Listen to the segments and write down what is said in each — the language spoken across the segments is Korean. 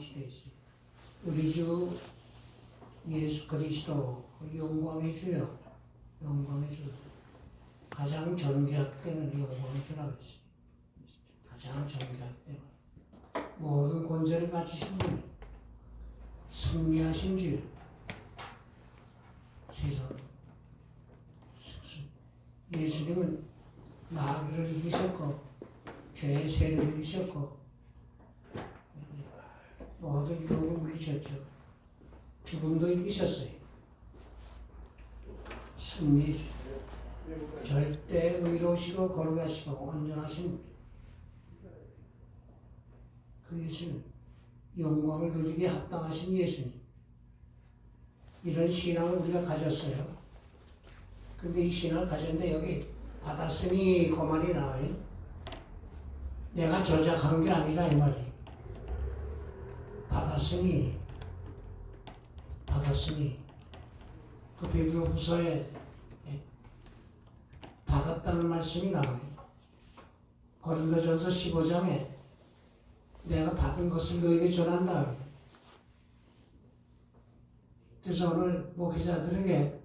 시대지. 우리 주 예수 그리스도 영광의 주요, 영광의 주. 가장 존귀하게는 영광의 주라고 했습니다. 가장 존귀하게 모든 권세를 가지신 분, 승리하신 주요. 세상 예수님은 마귀를 이기셨고 죄의 세력을 이기셨고 모든 유혹을 물리셨죠. 죽음도 이기셨어요. 승리주, 절대 의로우시고 거룩하시고 온전하신 그 예수님, 영광을 누리게 합당하신 예수님. 이런 신앙을 우리가 가졌어요. 근데 이 신앙을 가졌는데 여기 받았으니 그 말이 나와요. 내가 조작한 게 아니라 이 말이. 받았으니 그 베드로후서에 받았다는 말씀이 나와요. 고린도전서 15장에 내가 받은 것을 너에게 전한다. 그래서 오늘 목회자들에게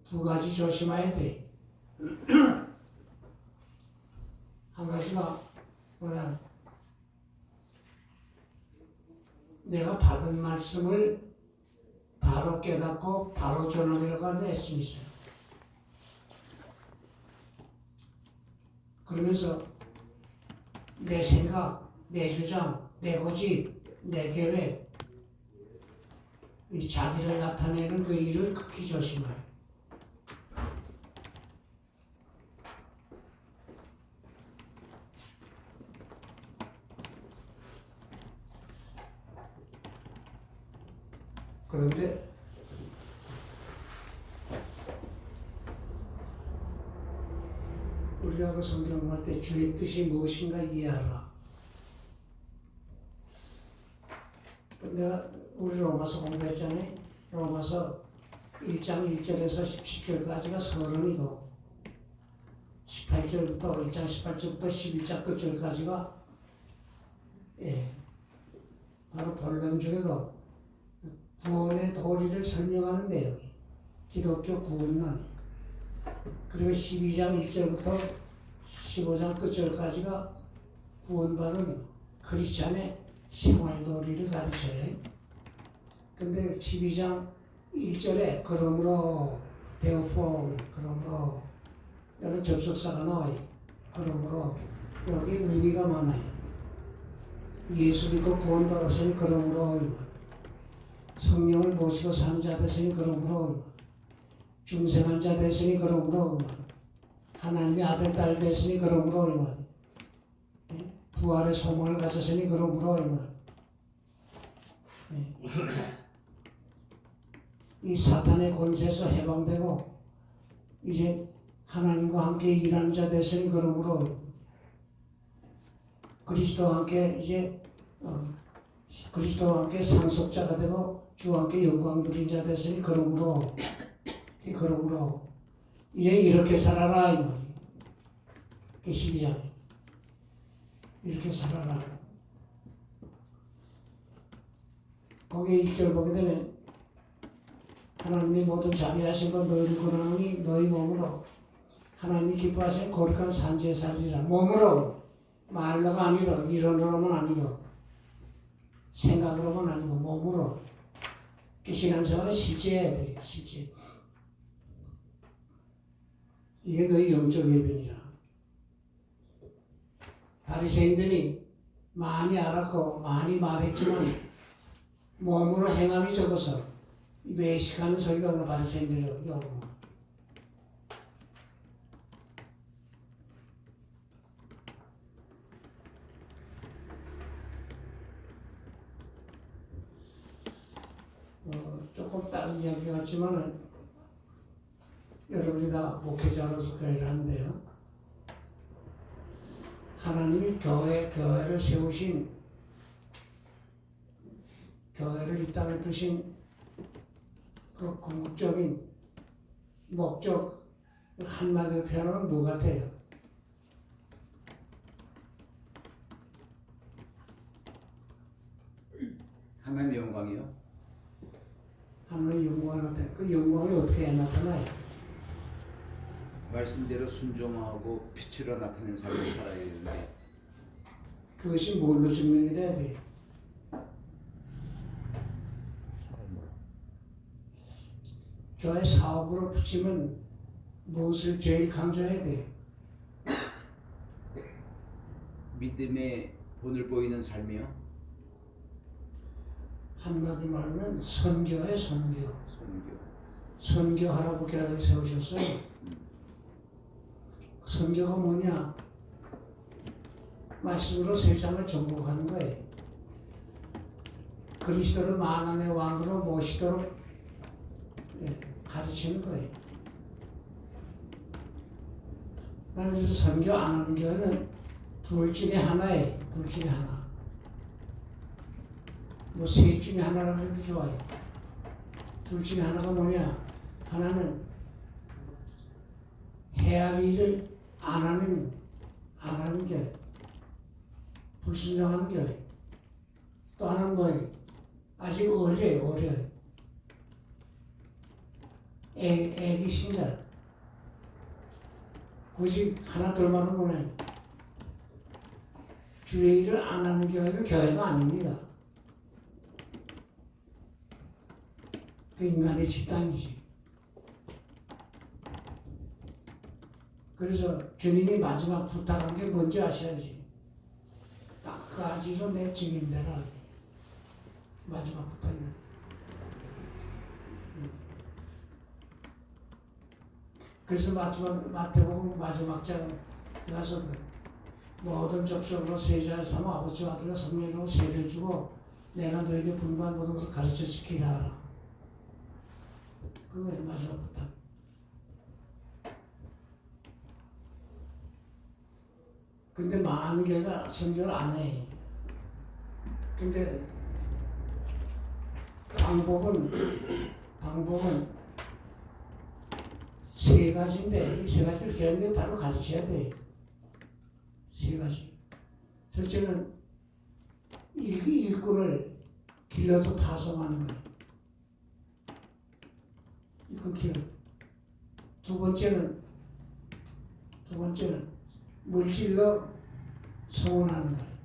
두 가지 조심해야 돼. 한 가지가 뭐냐, 내가 받은 말씀을 바로 깨닫고 바로 전하려고 하는 애씀이 있어요. 그러면서 내 생각, 내 주장, 내 고집, 내 계획, 이 자기를 나타내는 그 일을 극히 조심해요. 그런데 우리가 그 성경을 할 때 주의 뜻이 무엇인가 이해하라. 내가 우리 로마서 공부했잖아요. 로마서 1장 1절에서 17절까지가 서론이고 18절부터 1장 18절부터 11장 끝절까지가 바로 본론 중에도 구원의 도리를 설명하는 내용이 기독교 구원론. 그리고 12장 1절부터 15장 끝절까지가 구원받은 크리스찬의 생활도리를 가르쳐요. 근데 12장 1절에 그러므로 그러므로 여러 접속사가 나와요. 그러므로 여기 의미가 많아요. 예수 믿고 구원받았으니 그러므로, 성령을 모시고 사는 자 됐으니 그러므로, 중생한 자 됐으니 그러므로, 하나님의 아들 딸 됐으니 그러므로, 부활의 소망을 가졌으니 그러므로, 이 사탄의 권세에서 해방되고 이제 하나님과 함께 일하는 자 됐으니 그러므로, 그리스도와 함께 이제 그리스도와 함께 상속자가 되고 주와 함께 영광 누린 자 됐으니 그러므로 이제 이렇게 살아라 이 말이에요. 12장 이렇게 살아라. 거기에 1절 보게 되면 하나님이 모든 자비하신 걸 너희를 권하노니 너희 몸으로 하나님이 기뻐하시는 거룩한 산지에 살리라. 몸으로, 말로가 아니라, 이론으로만 아니고 생각으로만 아니고 몸으로. 신앙생활은 실제 해야 돼. 실제. 이게 너희 영적 예배니라. 바리새인들이 많이 알았고 많이 말했지만 몸으로 행함이 적어서 외식하는 소리가 나. 바리새인들이 요구. 조금 다른 이야기 같지만 여러분이 다 목회자로서 교회를 하는데요. 하나님이 교회를 세우신, 교회를 이 땅에 두신 그 궁극적인 목적, 한마디로 표현하면 뭐 같아요? 하나님의 영광이요? 하나님의 영광을 나타내. 그 영광이 어떻게 나타나요? 말씀대로 순종하고 빛으로 나타낸 삶을 살아야 되는데 그것이 뭘로 증명이 돼야 돼요? 교회 사업으로 붙이면 무엇을 제일 강조해야 돼요? 믿음의 본을 보이는 삶이요? 한마디로 말하면 선교의 선교. 선교. 선교하라고 계획을 세우셨어요. 선교가 뭐냐? 말씀으로 세상을 정복하는 거예요. 그리스도를 만왕의 왕으로 모시도록 가르치는 거예요. 나는 그래서 선교 안 하는 교회는 둘 중에 하나예요. 둘 중에 하나. 뭐 셋 중에 하나라고 해도 좋아요. 둘 중에 하나가 뭐냐? 하나는 해야 할 일을 안 하는 교회. 불순종하는 교회. 또 하나는 뭐예요? 아직 어려요. 애기 신자. 굳이 하나 둘만은 뭐냐? 주의 일을 안 하는 교회는 교회가 아닙니다. 그 인간의 집단이지. 그래서 주님이 마지막 부탁한 게 뭔지 아셔야지. 딱 그 가지로 내 증인되라. 마지막 부탁이네. 그래서 마태복음 마지막 장 가서 모든 족속으로 세자를 삼아 아버지와 아들과 성령으로 세례를 주고 내가 너에게 분부한 모든 것을 가르쳐 지키라 하라. 그거예요. 마지막 부탁. 근데 많은 교회가 선교를 안 해. 근데 방법은 세 가지인데 이 세 가지를 교회에 바로 가르쳐야 돼. 세 가지. 첫째는 일꾼을 길러서 파송하는 거예요. 일꾼 길러. 두 번째는 물질로 성원하는 거예요.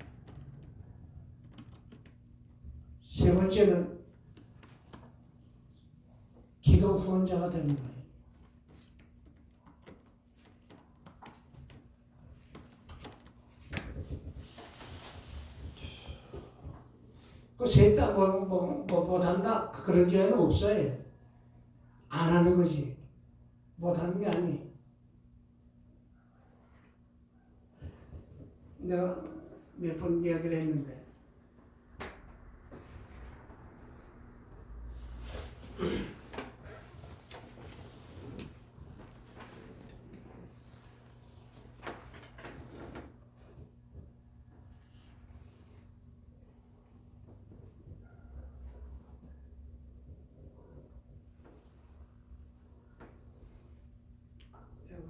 세 번째는 기도 후원자가 되는 거예요. 그 셋 다 못한다? 그런 교회는 없어요. 안 하는 거지. 못하는 게 아니에요. 내가 몇 번 이야기를 했는데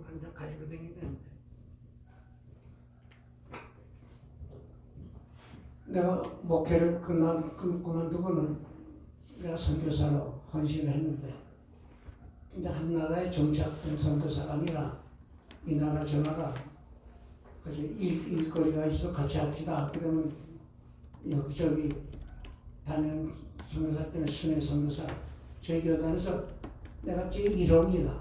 한장 가지고 다니는데 내가 목회를 그만두고는 내가 선교사로 헌신을 했는데 근데 한 나라에 정착된 선교사가 아니라 이 나라 저 나라 그래서 일거리가 있어 같이 합시다. 그러면 여기저기 다니는 선교사 때문에 순회 선교사 저희 교단에서 내가 제일 1호입니다.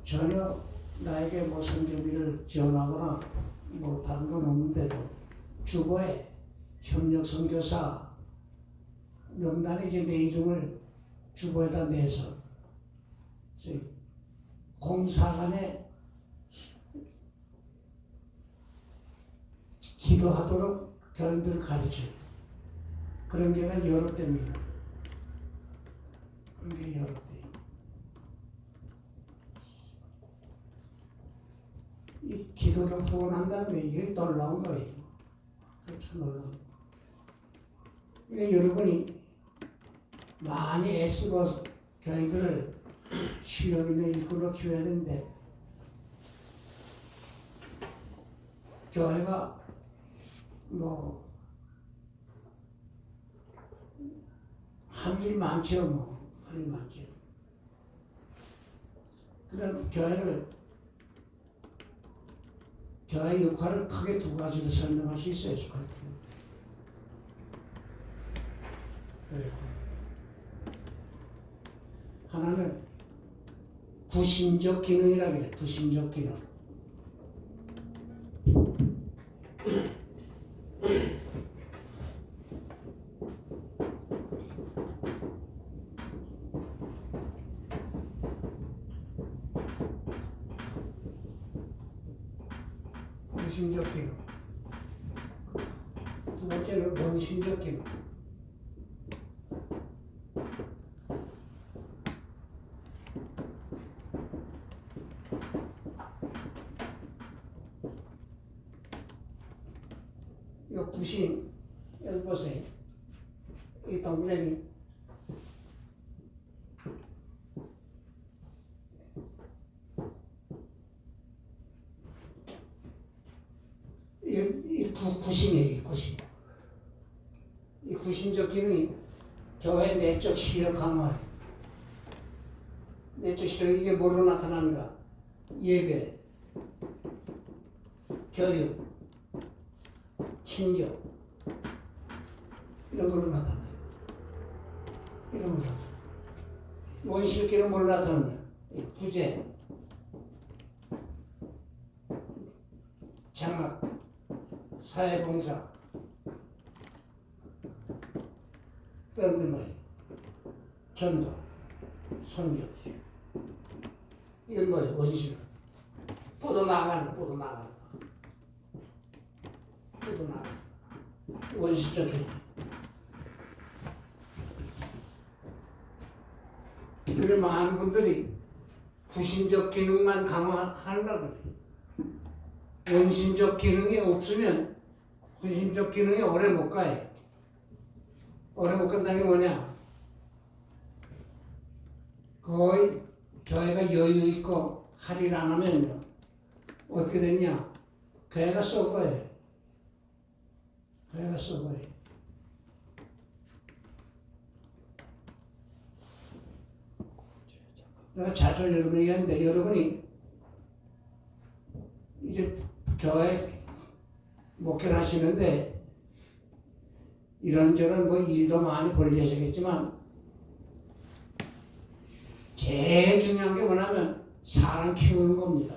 전혀 나에게 뭐 선교비를 지원하거나 뭐 다른 건 없는데도 주보에 협력 선교사 명단에 이제 내 이름을 주보에다 내서 공사간에 기도하도록 교인들을 가르쳐 그런 게가 여러 때입니다. 그런 게 여러 때. 이 기도를 후원한다는 게 이게 놀라운 거예요. 참 놀라운 거예요. 그러니까 여러분이 많이 애쓰고 교인들을 실력 있는 일꾼으로 키워야 되는데 교회가 뭐 할 일 많죠. 뭐 할 일 많죠. 그럼 교회 역할을 크게 두 가지로 설명할 수 있어요. 하나는 구심적 기능이라고 해요. 구심적 기능. 구심적 기능. 두 번째는 원심적 기능. 이 구심, 여기 보세요. 이 동그라미. 이 구심이에요, 구심. 이 구심적 기능이 교회 내적 시력 강화예요. 내적 시력, 이게 뭐로 나타나는가? 예배, 교육, 친교, 이런 걸로 나타나요. 이런 걸로 나타나요. 원심기는 뭘로 나타나냐? 구제, 장학, 사회봉사, 그다음에 뭐예요? 전도, 선교. 이건 뭐예요? 원심. 뻗어나가는 거. 원심적 기능. 그래 많은 분들이 구심적 기능만 강화하려고 그래요. 원심적 기능이 없으면 구심적 기능이 오래 못 가요. 오래 못 간다는 게 뭐냐? 거의 교회가 여유 있고 할 일 안 하면요. 어떻게 됐냐? 교회가 썩어요. 교회가 썩어요. 내가 자주 여러분에게 얘기하는데, 여러분이 이제 교회 목회를 하시는데 이런저런 뭐 일도 많이 벌리시겠지만 제일 중요한 게 뭐냐면 사람 키우는 겁니다.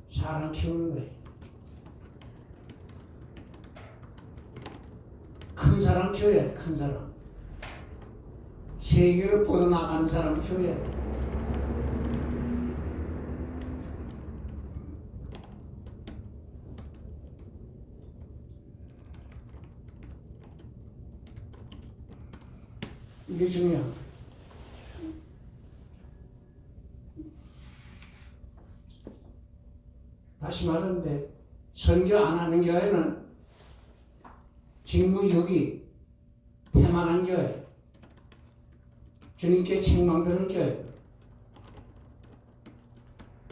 사람 키우는 거예요. 큰 사람 키워야 돼, 큰 사람. 세계를 뻗어나가는 사람을 키워야 돼. 이게 중요한 거예요. 다시 말하는데, 선교 안 하는 교회는 직무유기, 태만한 교회, 주님께 책망 들을 교회,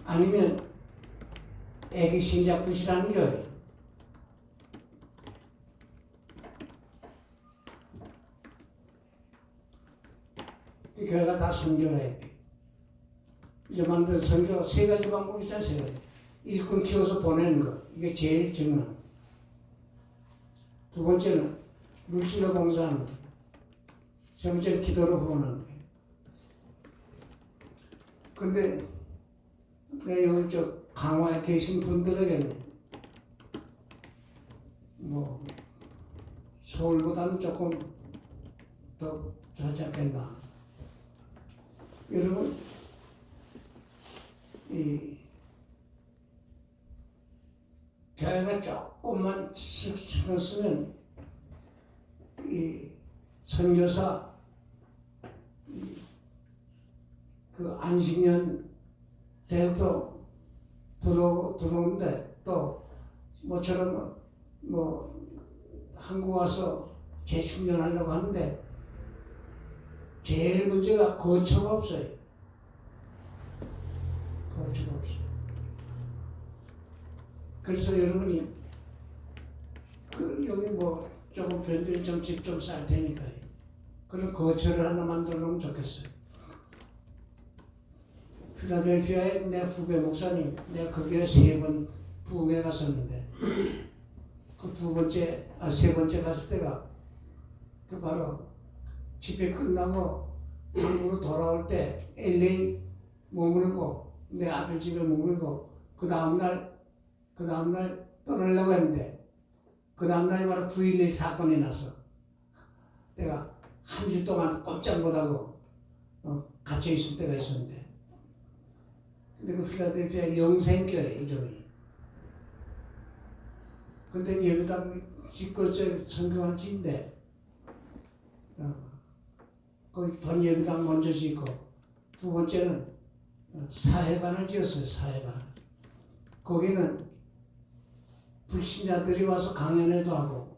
아니면 애기 신작 부실하는 교회. 이 교회가 다 선교를 해야 돼. 이제 만든 선교 세 가지 방법이 있잖아요, 세 가지. 일꾼 키워서 보내는 거. 이게 제일 중요한 거. 두 번째는 물질로 봉사하는 거. 세 번째는 기도로 후원하는 거. 근데 여기 강화에 계신 분들에게는 뭐 서울보다는 조금 더 좋지 않겠나. 여러분, 이 교회가 조금만 신경 쓰면 이 선교사 그 안식년 때도 들어오는데 또 모처럼 뭐 한국 와서 재충전하려고 하는데 제일 문제가 거처가 없어요. 거처가 없어요. 그래서 여러분이 여기 뭐 조금 변들이 좀 집 좀 쌀 테니까요. 그런 거처를 하나 만들어 놓으면 좋겠어요. 필라델피아에 내 후배 목사님, 내가 거기에 3번 부흥회 갔었는데, 그 세 번째 갔을 때가, 그 바로 집회 끝나고 한국으로 돌아올 때 LA 머물고, 내 아들 집에 머물고, 그 다음날 떠나려고 했는데, 그 다음날 바로 9.11 사건이 나서, 내가 한 주 동안 꼼짝 못하고, 갇혀 있을 때가 있었는데, 근데 그 필라델피아 영생교회 이름이. 근데 예배당 짓고 성경을 짓는데, 거기 본 예배당 먼저 짓고, 두 번째는 사회관을 지었어요, 사회관. 거기는 불신자들이 와서 강연회도 하고,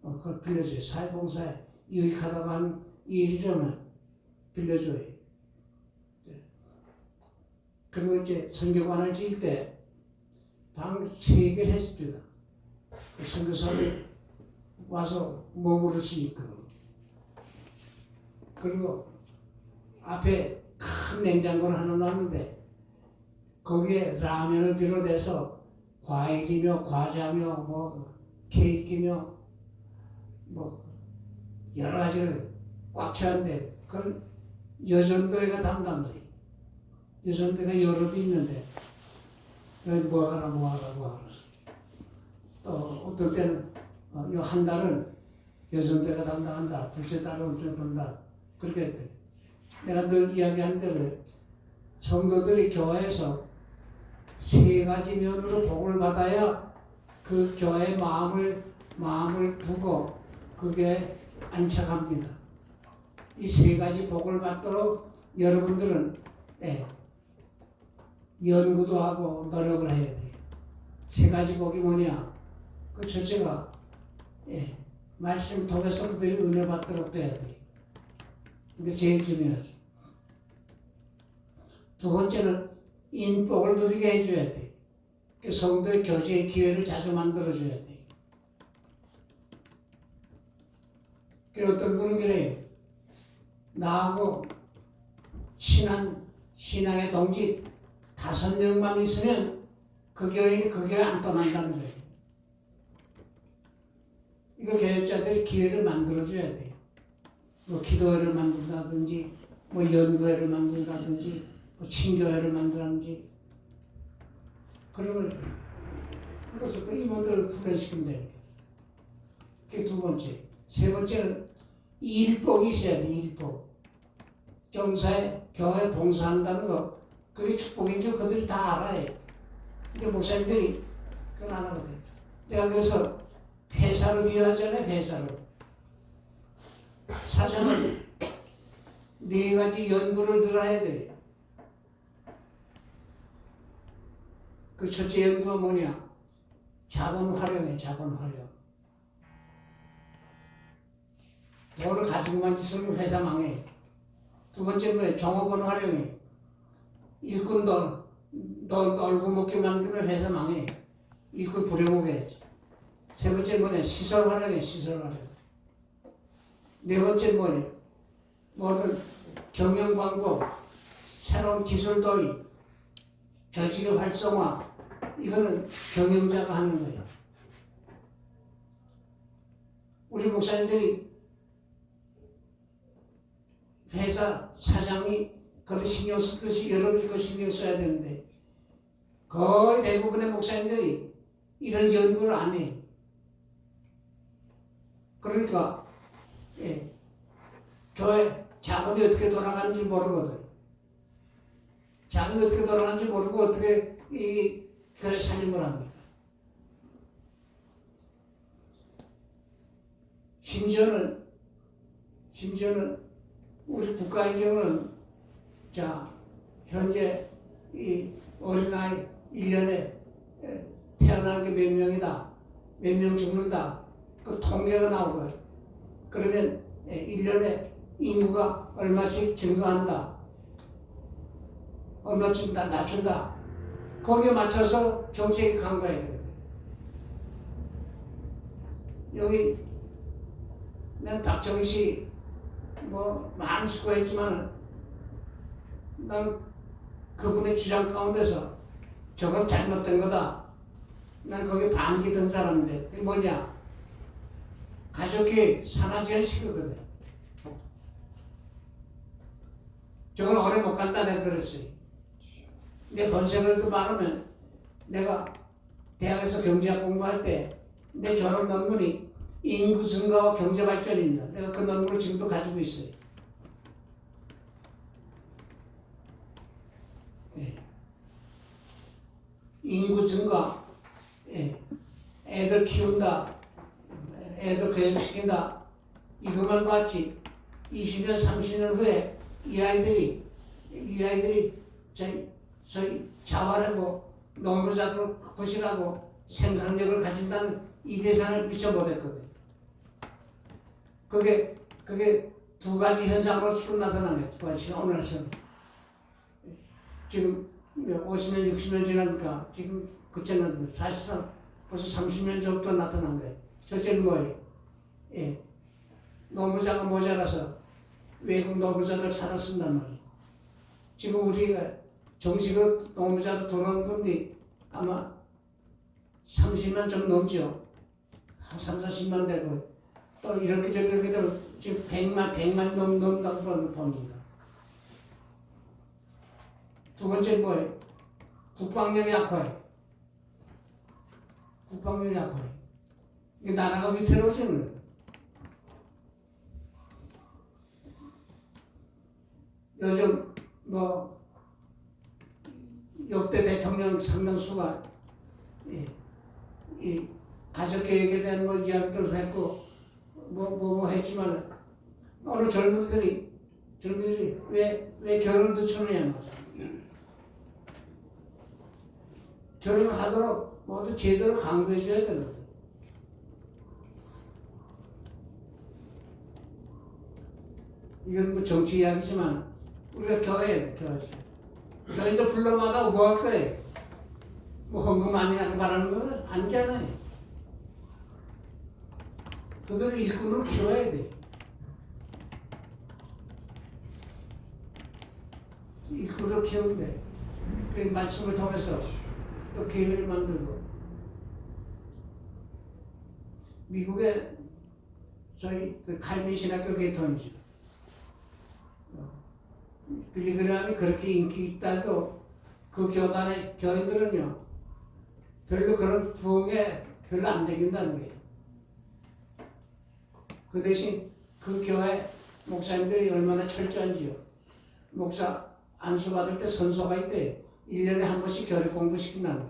그걸 빌려줘요. 사회봉사에 유익하다고 하는 일이라면 빌려줘요. 그리고 이제 선교관을 지을 때 방 3개를 했습니다. 그 선교사들이 와서 머무를 수 있도록. 그리고 앞에 큰 냉장고를 하나 놨는데 거기에 라면을 비롯해서 과일이며 과자며 뭐 케이크며 뭐 여러 가지를 꽉 채웠는데 그걸 여전도회가 담당 거예요. 여전도회가 여럿 있는데 여기 뭐 하나 또 어떤 때는 요 한 달은 여전도회가 담당한다. 둘째 달은 좀 담당. 그렇게 했대. 내가 늘 이야기하는 대로 성도들이 교회에서 3가지 면으로 복을 받아야 그 교회의 마음을 두고 그게 안착합니다. 이 3가지 복을 받도록 여러분들은 연구도 하고 노력을 해야 돼. 3가지 복이 뭐냐? 그 첫째가 말씀 통해서 그들이 은혜 받도록 돼야 돼. 이게 제일 중요하죠. 두 번째는 인복을 누리게 해줘야 돼. 그 성도의 교제의 기회를 자주 만들어줘야 돼. 그 어떤 분은 그래요. 나하고 신앙의 동지 5명만 있으면 그 교회는 그 교회 안 떠난다는 거예요. 이거 교육자들이 기회를 만들어줘야 돼요. 뭐 기도회를 만든다든지, 뭐 연구회를 만든다든지, 뭐 친교회를 만든다든지. 그러면, 그래서 그 임원들을 훈련시키면 돼요. 그게 두 번째. 세 번째는 일복이 있어야 돼, 일복. 경사에, 교회 봉사한다는 거, 그게 축복인 줄 그들이 다 알아요. 근데 목사님들이 그걸 안 하거든. 내가 그래서 회사로 비유하잖아요, 회사로. 사장은 4가지 연구를 들어야 돼. 그 첫째 연구가 뭐냐? 자본 활용해, 자본 활용. 돈을 가지고만 있으면 회사 망해. 두 번째는 뭐야? 종업원 활용해. 일꾼 놀고 먹게 만들면 회사 망해. 일꾼 부려먹어야지. 세 번째는 뭐냐? 시설 활용해, 시설 활용. 네 번째는 뭐냐? 뭐든 경영 방법, 새로운 기술 도입, 조직의 활성화, 이거는 경영자가 하는 거예요. 우리 목사님들이 회사 사장이 그걸 신경 쓰듯이 여러분이 그거 신경 써야 되는데 거의 대부분의 목사님들이 이런 연구를 안 해요. 그러니까 교회 자금이 어떻게 돌아가는지 모르거든. 자금이 어떻게 돌아가는지 모르고 어떻게 이 교회 살림을 합니까? 심지어는 우리 국가의 경우는 자 현재 이 어린아이 1년에 태어나는 게 몇 명이다, 몇 명 죽는다, 그 통계가 나오고요. 그러면 1년에 인구가 얼마씩 증가한다, 얼마 준다, 낮춘다. 거기에 맞춰서 정책이 강구해야 돼요. 여기 난 박정희 씨 뭐 많은 수고했지만 난 그분의 주장 가운데서 저건 잘못된 거다. 난 거기에 반기 든 사람인데 그게 뭐냐? 가족이 산화제한 시거든. 저건 오래 못 간다 내가 그랬어요. 내 번세월도 많으면 내가 대학에서 경제학 공부할 때 내 졸업 논문이 인구 증가와 경제 발전입니다. 내가 그 논문을 지금도 가지고 있어요. 예. 인구 증가, 예. 애들 키운다, 애들 교육시킨다, 이것만 봤지. 20년, 30년 후에 이 아이들이 저희 자활하고 농부자로 구실하고 생산력을 가진다는 이 계산을 미처 못했거든. 그게 두 가지 현상으로 지금 나타난 거예요. 두 가지 오늘서는. 지금 50년, 60년 지나니까 지금 그때는 사실상 벌써 30년 전부터 나타난 거예요. 첫째는 뭐예요? 예. 농부자가 모자라서 외국 농부자들 사다 쓴단 말이에요. 지금 우리가 정식으로 농부자로 들어온 분들이 아마 30만 좀 넘죠. 한 3, 40만 되고 또 이렇게 저렇게 되면 지금 100만 넘는다고 봅니다. 두 번째 뭐예요? 국방력이 약화예요. 국방력이 약화예요. 이게 나라가 위태로워지는 거예요. 요즘 뭐 역대 대통령 상당수가 이 가족 계획에 대한 뭐 이야기들을 했고 뭐 했지만 오늘 젊은이들이 왜 결혼을 늦추느냐 말이야. 결혼을 하도록 모두 제대로 강구해 줘야 되거든. 이건 뭐 정치 이야기지만 우리가 교회도 불러마다 뭐 할 거예요? 뭐 헌금 많이 하게 바라는 건 아니잖아요. 그들을 일꾼으로 키워야 돼. 일꾼으로 키우는데 그 말씀을 통해서 또 계획을 만들고 미국의 저희 그 칼빈 신학교 계통이죠. 빌리그레함이 그렇게 인기 있다도 그 교단의 교인들은요 별로 그런 부흥에 별로 안 되긴다는 거예요. 그 대신 그 교회 목사님들이 얼마나 철저한지요. 목사 안수 받을 때 선서가 있대. 1년에 한 번씩 교리 공부시킨다는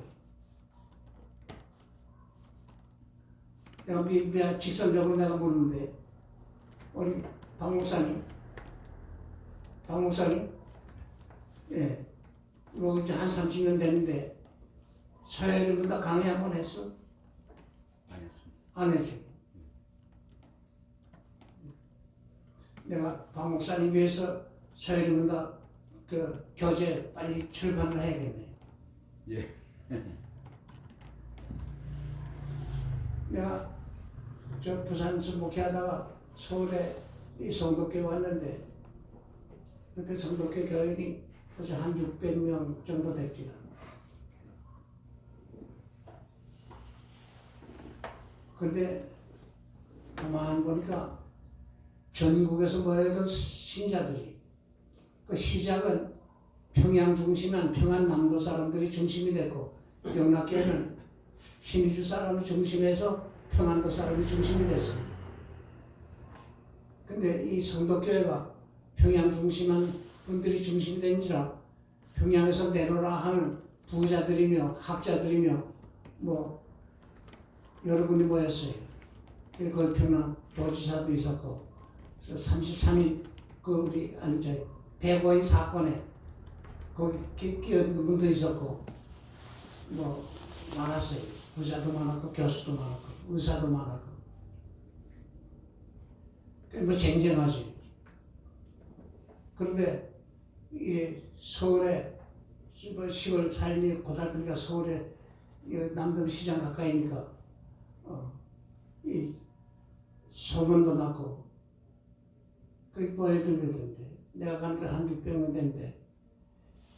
거예요. 내가 직선적으로 내가 묻는데 우리 박 목사님, 예, 뭐 이제 한 30년 됐는데 서해를 다 강의 한번 했어? 안 했습니다. 안 했지. 내가 박 목사님 위해서 서해를 다 그 교재 빨리 출판을 해야겠네. 예. 내가 저 부산에서 목회하다가 서울에 이 성도교회 왔는데 그때 성도교회 교인이 벌써 한 600명 정도 됩니다. 그런데 가만 보니까 전국에서 모여든 신자들이 그 시작은 평양 중심한 평안남도 사람들이 중심이 됐고 영락교회는 신의주 사람을 중심해서 평안도 사람이 중심이 됐습니다. 근데 이 성도교회가 평양 중심한 분들이 중심이 된지라 평양에서 내려라 하는 부자들이며 학자들이며 뭐 여러분이 모였어요. 그리고 평양 도지사도 있었고 33인 그 우리 배고인 사건에 거기 끼어든 분도 있었고 뭐 많았어요. 부자도 많았고 교수도 많았고 의사도 많았고 뭐 쟁쟁하지. 그런데 이 서울에 뭐 시골 삶이 고달프니까 서울에 남동 시장 가까이니까 이 소문도 났고 그 모여들거든요. 내가 가니까 한 600명 되는데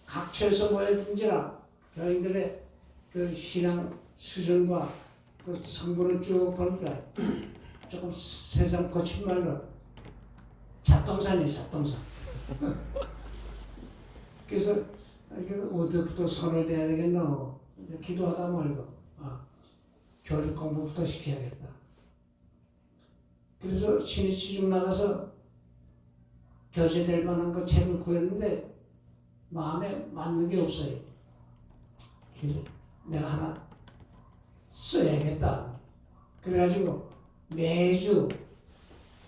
각처에서 모여든지라 교인들의 그 신앙 수준과 그 성분을 쭉 보니까 조금 세상 거친 말로 잡동산이에요, 잡동산. 그래서 어디부터 손을 대야 되겠노? 기도하다 말고 교리 공부부터 시켜야겠다. 그래서 신의치중 나가서 교재될 만한 그 책을 구했는데 마음에 맞는 게 없어요. 그래서 내가 하나 써야겠다. 그래가지고 매주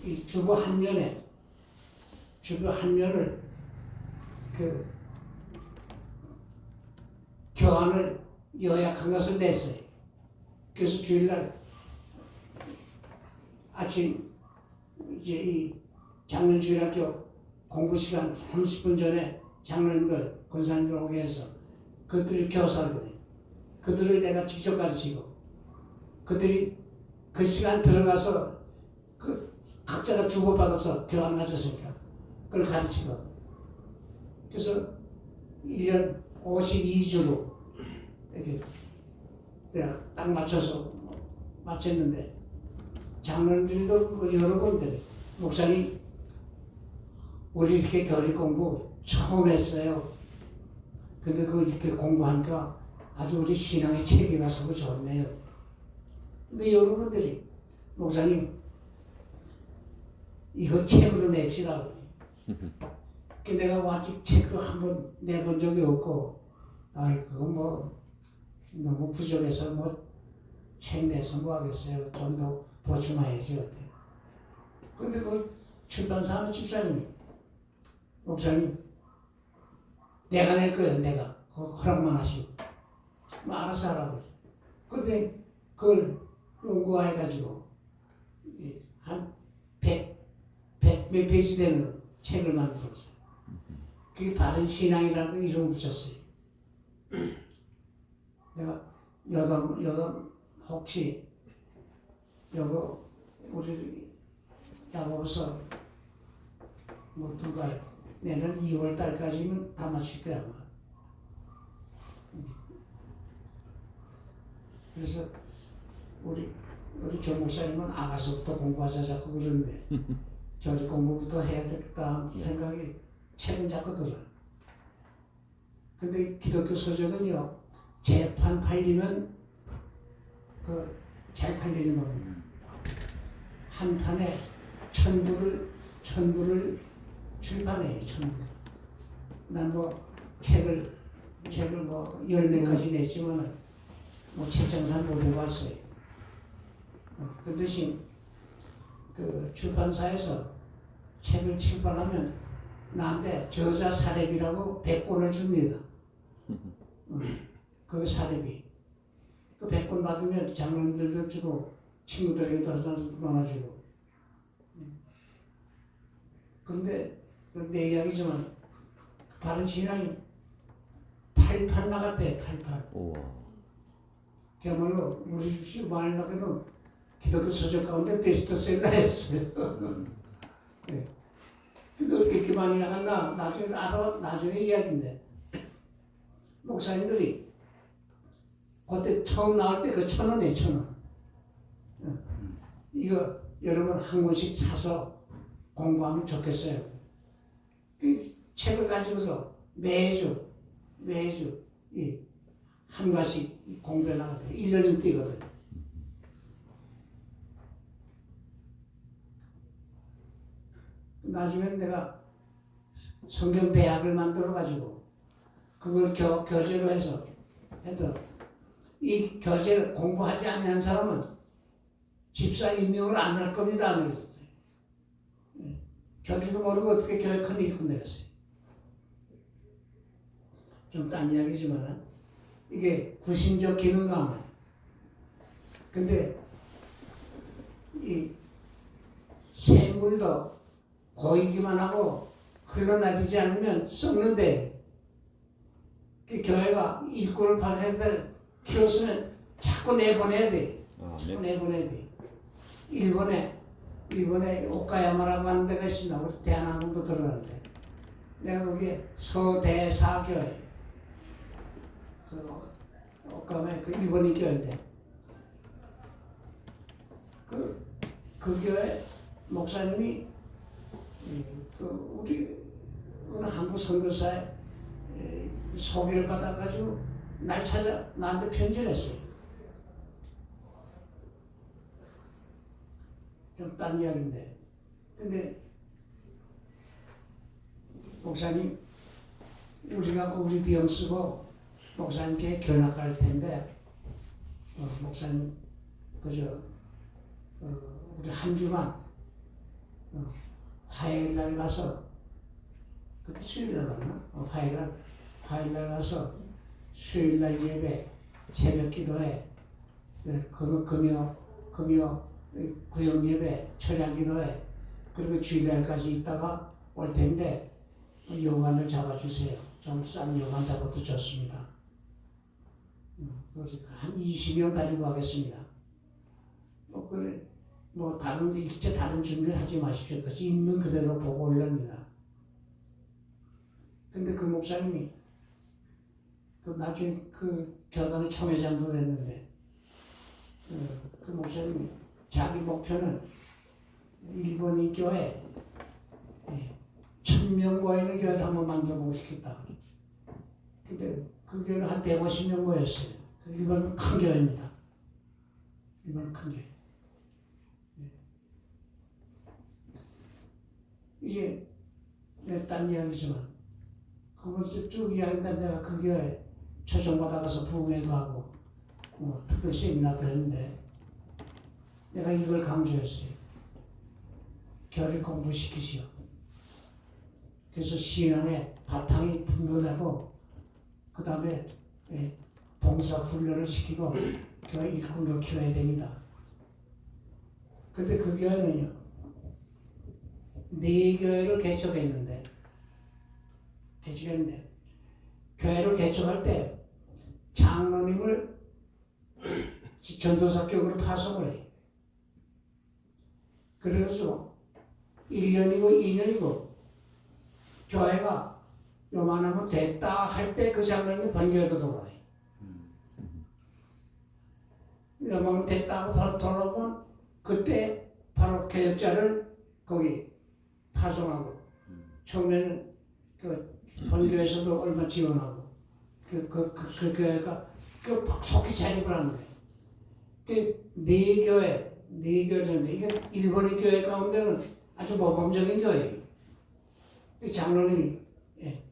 이 주보 한 면을 그 교환을 요약한 것을 냈어요. 그래서 주일날 아침 이제 이 장로주일학교 공부 시간 30분 전에 장로님들, 권사님들 오게 해서 그들이 교사거든요. 그들을 내가 직접 가르치고 그들이 그 시간 들어가서 그 각자가 주고받아서 교환을 가졌으니까 그걸 가르치고 그래서 1년 52주로 이렇게 내가 딱 맞춰서 마쳤는데 장로님들도 여러 분들 목사님 우리 이렇게 교리 공부 처음 했어요. 근데 그걸 이렇게 공부하니까 아주 우리 신앙의 체계가 서로 좋네요. 근데 여러분들이 목사님 이거 책으로 냅시다. 내가 아직 책도 한번 내본 적이 없고 그거 뭐 너무 부족해서 뭐 책 내서 뭐 하겠어요. 좀 더 보충해야지 어때요. 근데 그 출판사는 집사님이 목사님 내가 낼 거예요. 내가 허락만 하시고 뭐 알아서 하라고. 그런데 그걸 연구해가지고 한 100 몇 페이지 되는 책을 만들었어요. 그게 바른 신앙이라고 이름 붙였어요. 내가 여담 혹시 요거 우리 야고보서 뭐 2달 내년 2월 달까지는 다 마칠 거야 아마. 그래서 우리 조 목사님은 아가서부터 공부하자 자꾸 그러는데 교리 공부부터 해야 되겠다 생각이 책은 자꾸 들어요. 근데 기독교 서적은요 재판 팔리면 잘 팔리는 겁니다. 한 판에 1000부를 출판해요. 1000부. 난 뭐 책을 뭐 10매까지 냈지만 뭐 책장산 못 해봤어요. 그 대신 그 출판사에서 책을 출판하면 나한테 저자 사례비라고 100권을 줍니다. 그 사례비. 그 100권 받으면 장로님들도 주고 친구들에게도 나눠주고. 그런데 내 이야기지만 바른 신앙이 8판 나갔대. 8판. 그야말로 우리 집시 많이 나가도 기독교 서적 가운데 베스트셀러였어요. 네. 근데 어떻게 이렇게 많이 나갔나? 나중에 이야기인데 목사님들이 그때 처음 나올 때 그 1000원이에요. 1000원. 이거 여러분 한 권씩 사서 공부하면 좋겠어요. 그 책을 가지고서 매주 한 권씩 공부해 나가요. 1년이면 뛰거든요. 나중에 내가 성경 대학을 만들어 가지고 그걸 교재로 해서 이 교재를 공부하지 않는 사람은 집사 임명을 안 할 겁니다. 교리도 모르고 어떻게 교육하는 일꾼 되겠어요. 좀 딴 이야기지만 이게 구심적 기능감을. 근데 이 생물도 고이기만 하고 흘러나지지 않으면 썩는데 그 교회가 일꾼을 파송해서 키웠으면 자꾸 내보내야 돼. 자꾸 내보내야 돼. 일본에 오카야마라고 하는 데가 있습니다. 우리 대한항공도 들어가는데 내가 거기에 서대사교회 그 오카야마에 그 일본인 교회인데 그 교회 목사님이 그 우리 어느 한국 선교사에 소개를 받아가지고 날 찾아 나한테 편지를 했어요. 좀 딴 이야기인데. 근데 목사님 우리가 우리 비용 쓰고 목사님께 견학할 텐데 목사님 그저 우리 한 주만 화요일 날 가서 그때 수요일 날 갔나? 화요일 날 가서 수요일 날 예배 새벽 기도회 금요 구역 예배 철야 기도회 그리고 주일날까지 있다가 올 텐데 요관을 잡아주세요. 좀 싼 요관 잡아도 좋습니다. 그래서 한 20명 달리고 가겠습니다. 그래 다른 일체 다른 준비를 하지 마십시오. 그것이 있는 그대로 보고 올랍니다. 근데 그 목사님이 나중에 그 교단의 총회장도 됐는데 그 목사님이 자기 목표는 일본인 교회 1000명 모이는 교회를 한번 만들어보고 싶겠다. 근데 그 교회는 한 150명 모였어요. 일본은 큰 교회입니다. 일본은 큰 교회. 이제 내가 딴 이야기지만 그걸 쭉 이야기한다. 내가 그 교회 초청받아가서 부흥회도 하고 특별 세미나도 했는데 내가 이걸 강조했어요. 교리 공부시키시오. 그래서 신앙의 바탕이 든든하고 그 다음에 봉사 훈련을 시키고 교회 일꾼으로 키워야 됩니다. 근데 그 교회는요 4교회를 개척했는데 교회를 개척할 때 장로님을 전도사격으로 파송을 해요. 그래서 1년이고 2년이고 교회가 요만하면 됐다 할 때 그 장로님이 번교회로 돌아와요. 요만하면 됐다 하고 돌아오면 그때 바로 교역자를 거기 파송하고 처음에는 그 번교에서도 얼마 지원하고 그 교회가 속히 자립을 하는 거예요. 그 4교회인데 이게 일본의 교회 가운데는 아주 모범적인 교회예요. 그 장로님이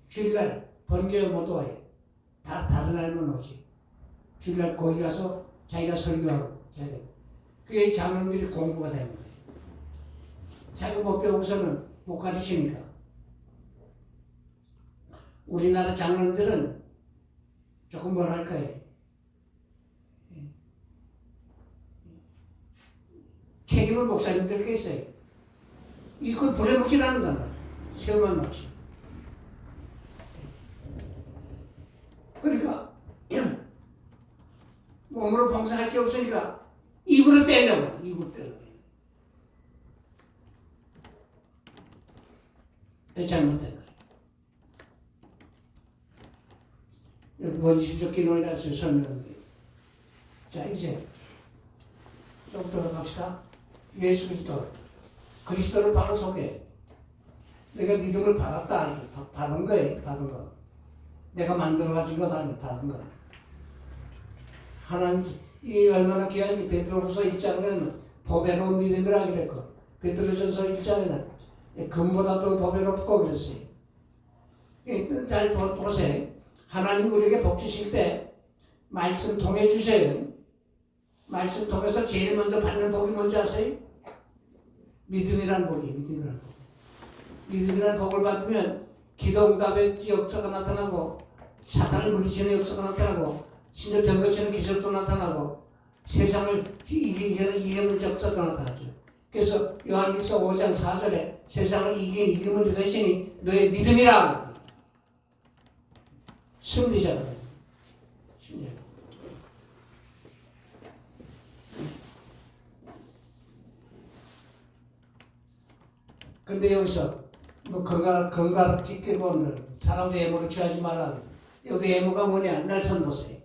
주일날 번교회 못 와요. 다른 날만 오지. 주일날 거기 가서 자기가 설교하고 그게 장로님들이 공부가 되는 거예요. 자기가 못 배우고서는 못 가르치니까. 우리나라 장로님들은 조금 뭐랄까요. 책임을 목사님들께 있어요. 이걸 부려먹질 않는단 말이에요. 세우만 놓지. 그러니까 몸으로 봉사할 게 없으니까 입으로 떼려고. 그게 잘못된 거예요. 원시적 기능을 다해서 설명합니다. 자, 이제 좀 돌아갑시다. 예수 그리스도를 바로 소개해. 내가 믿음을 받았다. 받은 거예요. 받은 거. 내가 만들어가진 건 아니에요. 받은 거. 하나님, 이 얼마나 귀한지 베드로후서 1장에는 보배로운 믿음이라 그랬고, 베드로전서 1장에는 금보다 더 보배롭고 그랬어요. 잘 보세요. 하나님 우리에게 복 주실 때 말씀 통해 주세요. 말씀 통해서 제일 먼저 받는 복이 뭔지 아세요? 믿음이란 복이에요. 믿음이란 복을 받으면 기도응답의 역사가 나타나고 사탄을 물리치는 역사가 나타나고 심지어 병 고치는 기술도 나타나고 세상을 이기는 역사도 나타나죠. 그래서 요한일서 5장 4절에 세상을 이기는 이김을 이것이니 너의 믿음이라. 승리자거든요. 승리자. 근데 여기서 뭐 건강 지키고 사람 외모를 취하지 말라. 여기 외모가 뭐냐? 넬슨 보세요.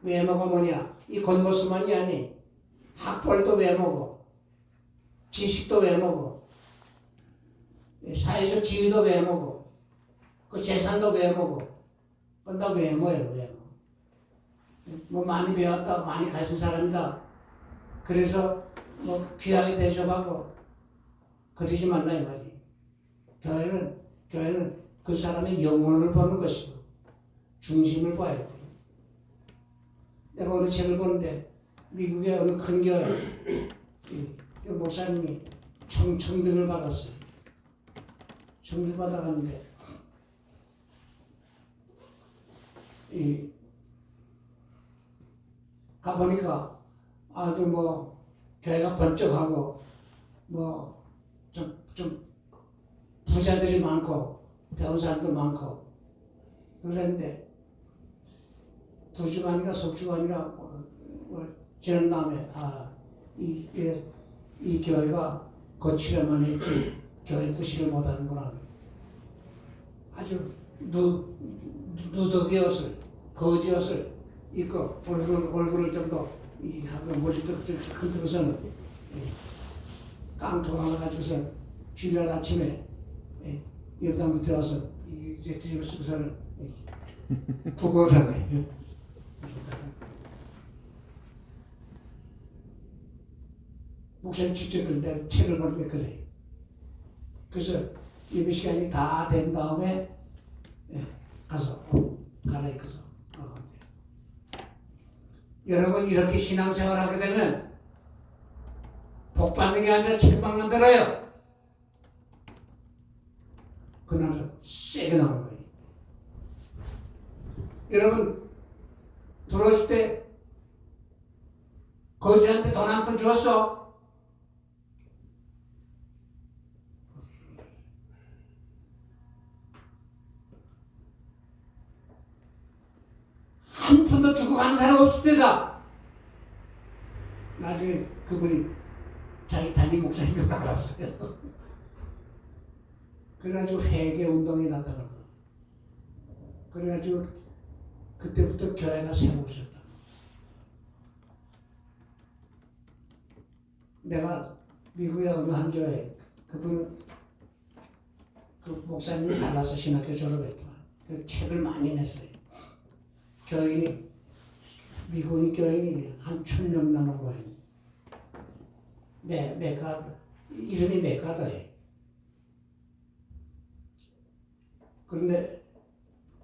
외모가 뭐냐? 이 겉모습만이 아니. 학벌도 외모고, 지식도 외모고, 사회적 지위도 외모고, 그 재산도 외모고, 그건 다 외모예요, 외모. 뭐 많이 배웠다, 많이 가진 사람이다. 그래서 뭐 귀하게 대접하고 그러지 말라 이 말이. 교회는 그 사람의 영혼을 보는 것이고 중심을 봐야 돼. 내가 어느 책을 보는데 미국의 어느 큰 교회 이 목사님이 청빙을 받았어요. 청빙 받아갔는데 가보니까 아주 뭐 교회가 번쩍하고 뭐 좀 부자들이 많고 배운 사람도 많고 그랬는데 2주간인가 3주간인가 지난 다음에 이 교회가 거치려만 했지 교회 구실을 못하는구나. 아주 누더기 옷을 거지 옷을 입고 얼굴을 좀 더 머리도 흔들어서는 깡통 하나 가지고서 주일날 아침에 예배당 밑에 와서 이제 뒤집어 쓰고서는 국어를 하네. 목사님 직접 내 책을 보는데 그래. 그래서 예배 시간이 다 된 다음에 가서 갈아입고서 여러분 이렇게 신앙생활 하게 되면 복 받는 게 아니라 책방만 들어요. 그날은 세게 나온 거예요. 여러분 들어오실 때 거지한테 돈 한 푼 주었어? 한 푼도 주고 가는 사람 없습니다. 나중에 그분이 자기 담임 목사님으로 나갔어요. 그래가지고 회개 운동이 나타난 거예요. 그래가지고 그때부터 교회가 세워졌다. 내가 미국의 어느 한 교회 그분 그 목사님이 달라서 신학교 졸업했더만 그 책을 많이 냈어요. 교인이 미국의 교인이 한 1,000명 나는 거예요. 메카더 이름이 메카더예요. 그런데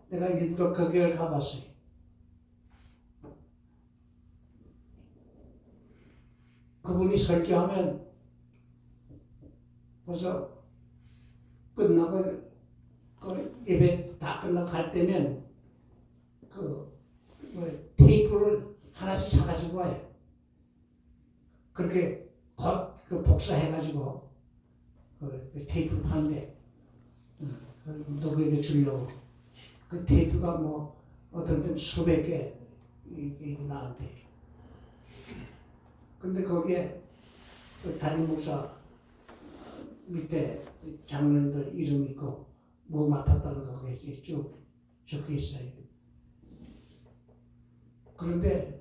내가 일부러 그 교회를 가봤어요. 그분이 설교하면 벌써 끝나고 그 예배 다 끝나고 갈 때면 테이프를 하나씩 사가지고 와요. 그렇게 곧 그 복사해가지고 그 테이프를 파는데 누구에게 주려고 그 테이프가 뭐 어떤 데는 수백 개 나한테. 근데 거기에 그 담임 목사 밑에 장로님들 이름 있고 뭐 맡았다는 거 거기에 쭉 적혀 있어요. 그런데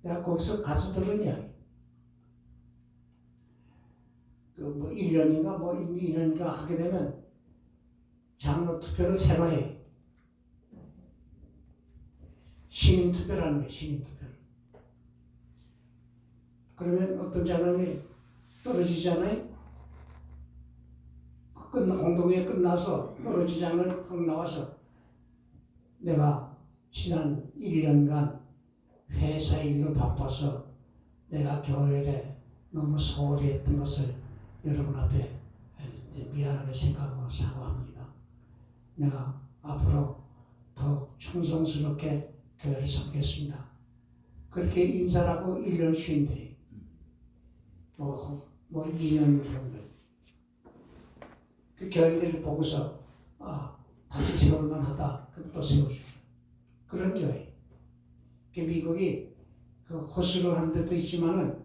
내가 거기서 가서 들은 이야기. 뭐 1년인가 뭐 2년인가 하게 되면 장로 투표를 새로 해. 시민 투표라는 거예요. 시민 투표를. 그러면 어떤 장로님이 떨어지잖아요. 공동회의 끝나서 떨어지지 않으면 꼭 나와서 내가 지난 1년간 회사 일로 바빠서 내가 교회에 너무 소홀히 했던 것을 여러분 앞에 미안하게 생각하고 사과합니다. 내가 앞으로 더욱 충성스럽게 교회를 섬겼습니다. 그렇게 인사를 하고 1년 쉰대. 뭐 2년 정도. 그 교인들을 보고서 다시 세울만 하다. 그럼 또 세워주고. 그런 교회. 미국이 그 호수를 한 데도 있지만은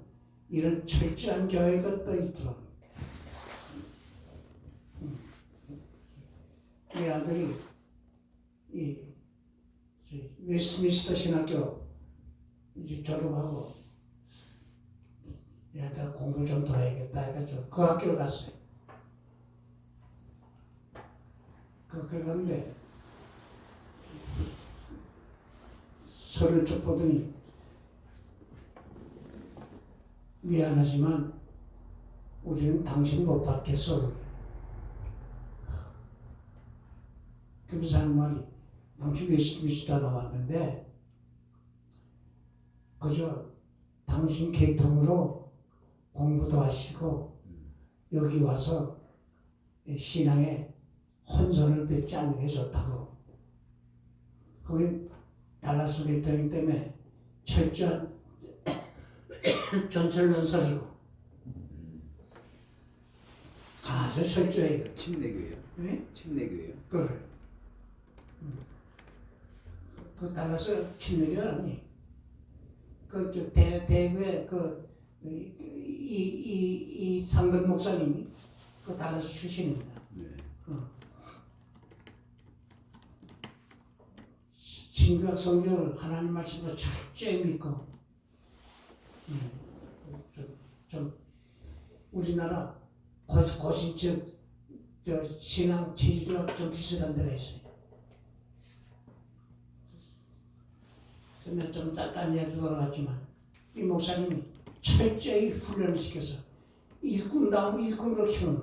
이런 철저한 교회가 또 있더라고요. 우리 아들이 이 웨스트민스터 신학교 이제 졸업하고 야, 내가 공부를 좀 더 해야겠다 해가지고 그 학교를 갔어요. 그 학교를 갔는데 서류를 쭉 보더니 미안하지만 우리는 당신 못 받겠어. 그러면서 하는 말이 당신 웨스트민스터 나왔는데 그저 당신 계통으로 공부도 하시고 여기 와서 신앙에 혼선을 맺지 않는 게 좋다고. 거기 달라스 계통 때문에 철저한 전철론설이고 아주 철저해요. 침례교회요. 네? 침례교회요. 그래. 그 달라스 침례교 아니? 그 대구의 이 상근 목사님이 그 달라스 출신입니다. 네. 신구약 성경을 하나님 말씀으로 철저히 믿고 좀 우리나라 고신적 신앙 체질과 좀 비슷한 데가 있어요. 그러면 좀 딴 이야기 돌아갔지만 이 목사님이 철저히 훈련을 시켜서 일꾼다움 일꾼으로 키우는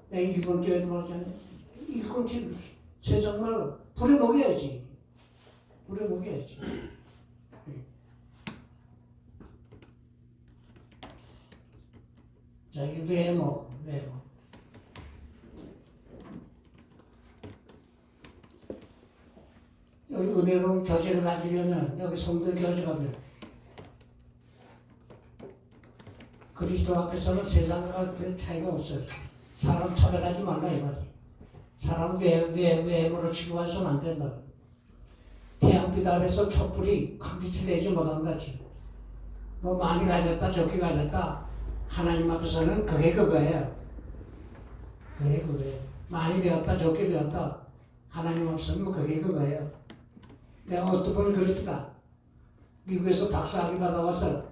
내가 일본 교회도 말하잖아요. 일꾼 키우는 정말 불에 먹여야지. 불에 먹여야지. 자, 이게 외모. 여기 은혜로운 교제를 가지려면 여기 성도 교제가 필요해. 그리스도 앞에서는 세상과 별 차이가 없어요. 사람 차별하지 말라 이 말이에요. 사람 외모로 취급해서는 안 된다. 태양빛 아래서 촛불이 큰 빛을 내지 못한다. 뭐 많이 가졌다 적게 가졌다. 하나님 앞에서는 그게 그거예요. 그게 그거예요. 많이 배웠다 적게 배웠다. 하나님 앞에서는 뭐 그게 그거예요. 내가 어떤 분을 그랬더라. 미국에서 박사학위 받아와서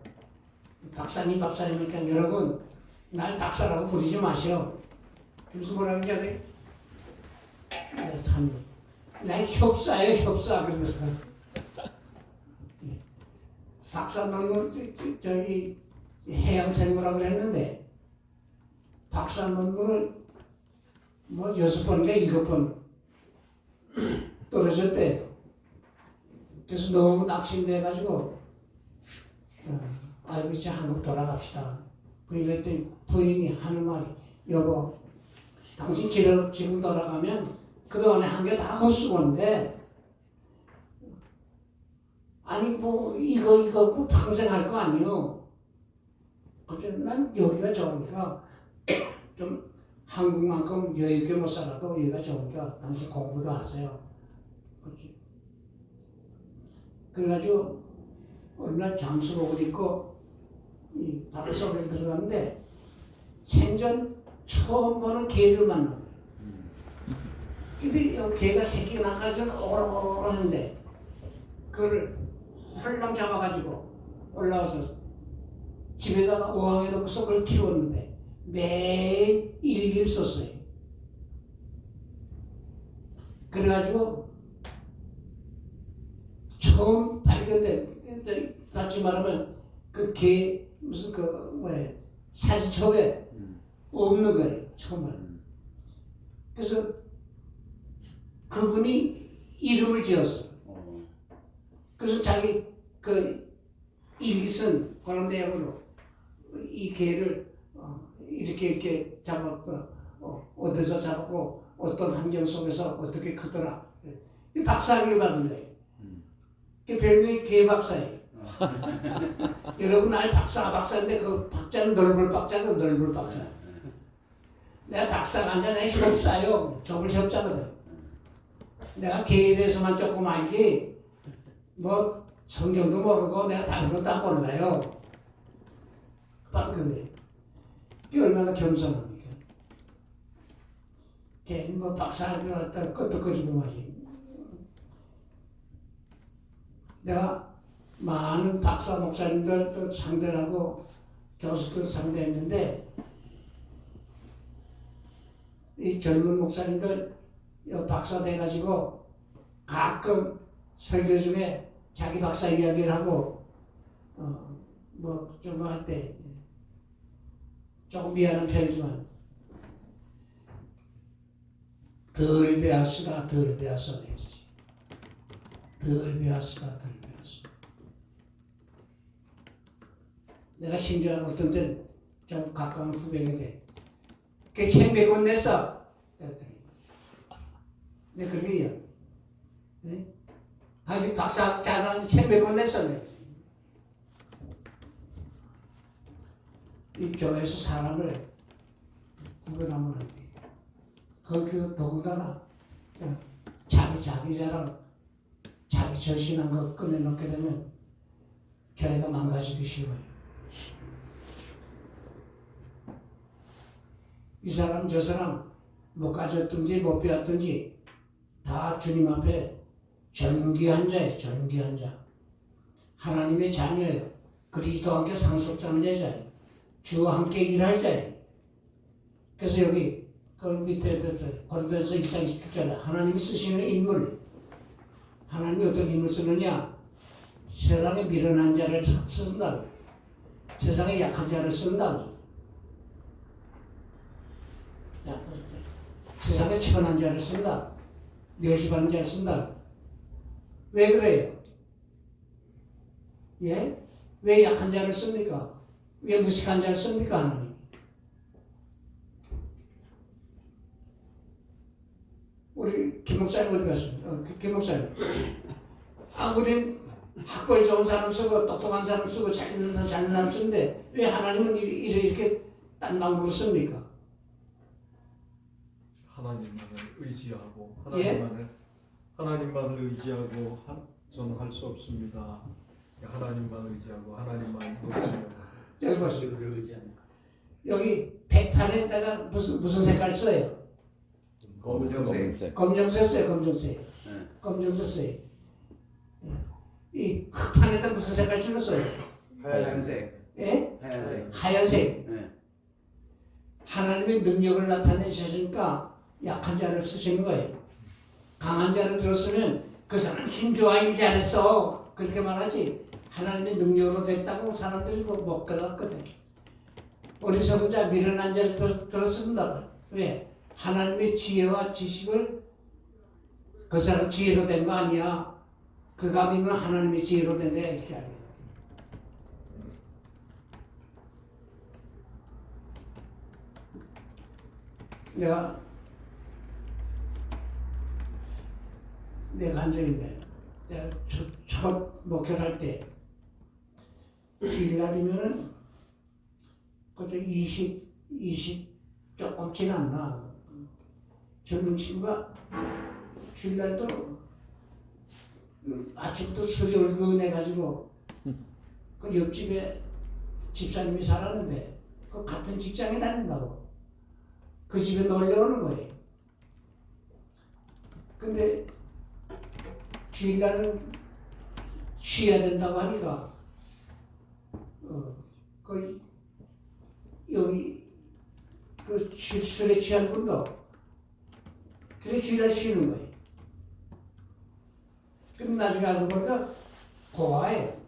박사님이니까 여러분 날 박사라고 부르지 마시오. 그래서 뭐라고 하는지 알아요? 참, 나 협사예요 협사 그러더라. 박사 논문 저기 해양생물학을 했는데 박사 논문을 뭐 6번인가 7번 떨어졌대요. 그래서 너무 낙심돼가지고 아이고 이제 한국 돌아갑시다. 그랬더니 부인이 하는 말이 여보 당신 지금 돌아가면 그동안에 한 게 다 헛수고인데 아니 뭐 이거 뭐 평생 할 거 아니요. 그래서 난 여기가 좋으니까 좀 한국만큼 여유있게 못 살아도 여기가 좋으니까 당신 공부도 하세요. 그래가지고 어느 날 잠수복을 입고 이 바닷속에 들어갔는데 생전 처음 보는 개를 만난 거예요. 근데 이 개가 새끼가 낳아가지고 오락오락하는데 그걸 홀랑 잡아가지고 올라와서 집에다가 어항에 넣고서 그걸 키웠는데 매일 일기를 썼어요. 그래가지고 처음 발견된 다시 말하면 그 개 무슨 사진첩에 없는 거예요 처음에. 그래서 그분이 이름을 지었어. 그래서 자기 그 일기 쓴 그런 내용으로 이 개를 이렇게 잡았고 어디서 잡았고 어떤 환경 속에서 어떻게 크더라. 박사학위를 받은 거예요. 그 별명이 개박사예요. 여러분 날 박사인데 그 박자는 넓을 박자. 내가 박사가 아니라 내가 협사요. 접을 협자거든. 내가 개에 대해서만 조금 알지 뭐 성경도 모르고 내가 다른 것도 다 몰라요. 바로 그거예요. 그게 얼마나 겸손합니까? 괜히 뭐 박사를 갖다 끄떡거리고 말이에요. 내가 많은 박사 목사님들 또 상대를 하고 교수들 상대했는데 이 젊은 목사님들 박사 돼가지고 가끔 설교 중에 자기 박사 이야기를 하고 뭐 좀 할 때 조금 미안한 편이지만 덜 배웠으다 덜 배웠어 내지 덜 배웠으다 덜 배웠어. 내가 심지어 어떤 때 좀 가까운 후배가 돼. 그 책 몇 권 냈어. 내가 그렇게 얘기해. 네? 당신 박사 잘하는데 책 몇 권 냈어. 이 교회에서 사람을 구별하면 안 돼. 그 더군다나 자기 자랑, 자기 절신한 거 꺼내놓게 되면 교회가 망가지기 쉬워요. 이 사람 저 사람 못 가졌든지 못 배웠든지 다 주님 앞에 존귀한 자예요. 존귀한 자. 하나님의 자녀예요. 그리스도와 함께 상속자는 자예요. 주와 함께 일할 자예요. 그래서 여기 그 밑에 고린도전서 1장 17절에 하나님이 쓰시는 인물, 하나님이 어떤 인물 쓰느냐? 세상에 미련한 자를 쓴다고, 세상에 약한 자를 쓴다고, 세상에 천한 자를 쓴다, 멸시받는 자를 쓴다. 왜 그래요? 예? 왜 약한 자를 씁니까? 왜 무식한 자를 씁니까, 하나님? 우리 김 목사님 어디 갔습니까? 김 목사님. 우린 학벌 좋은 사람 쓰고 똑똑한 사람 쓰고 잘 있는 사람 잘하는 사람 쓰는데 왜 하나님은 이렇게 딴 방법으로 씁니까? 하나님만을 의지하고 예? 하나님만을 의지하고 저는 할 수 없습니다. 하나님만 의지하고 하나님만 높이려고. 여기 보세요. 자식을 의지하는 여기 백판에다가 무슨 색깔 써요? 검정색. 검정색 써요. 검정색. 네. 검정색 써요. 이 흑판에다 무슨 색깔 줄였어요? 하얀색. 예? 하얀색. 하얀색. 네. 하나님의 능력을 나타내셨으니까 약한 자를 쓰시는 거예요. 강한 자를 들었으면 그 사람 힘 좋아 일 잘했어 그렇게 말하지 하나님의 능력으로 됐다고 사람들이 못 깨닫거든. 어리석은 자 미련한 자를 들었습니다. 왜? 하나님의 지혜와 지식을 그 사람 지혜로 된 거 아니야. 그 감이면 하나님의 지혜로 된 거야 이렇게 하는 거야. 내가 한 적인데 내가 첫 목회를 할 때 주일날이면은 그때 20 조금 지났나 젊은 친구가 주일날도 아침부터 술이 얼큰해가지고 그 옆집에 집사님이 살았는데 그 같은 직장에 다닌다고 그 집에 놀러 오는 거예요. 근데 주일날은 쉬어야 된다고 하니까 여기 그 술에 취한 분도 그래 주일날 쉬는 거예요. 그럼 나중에 알고 보니까 고아예요.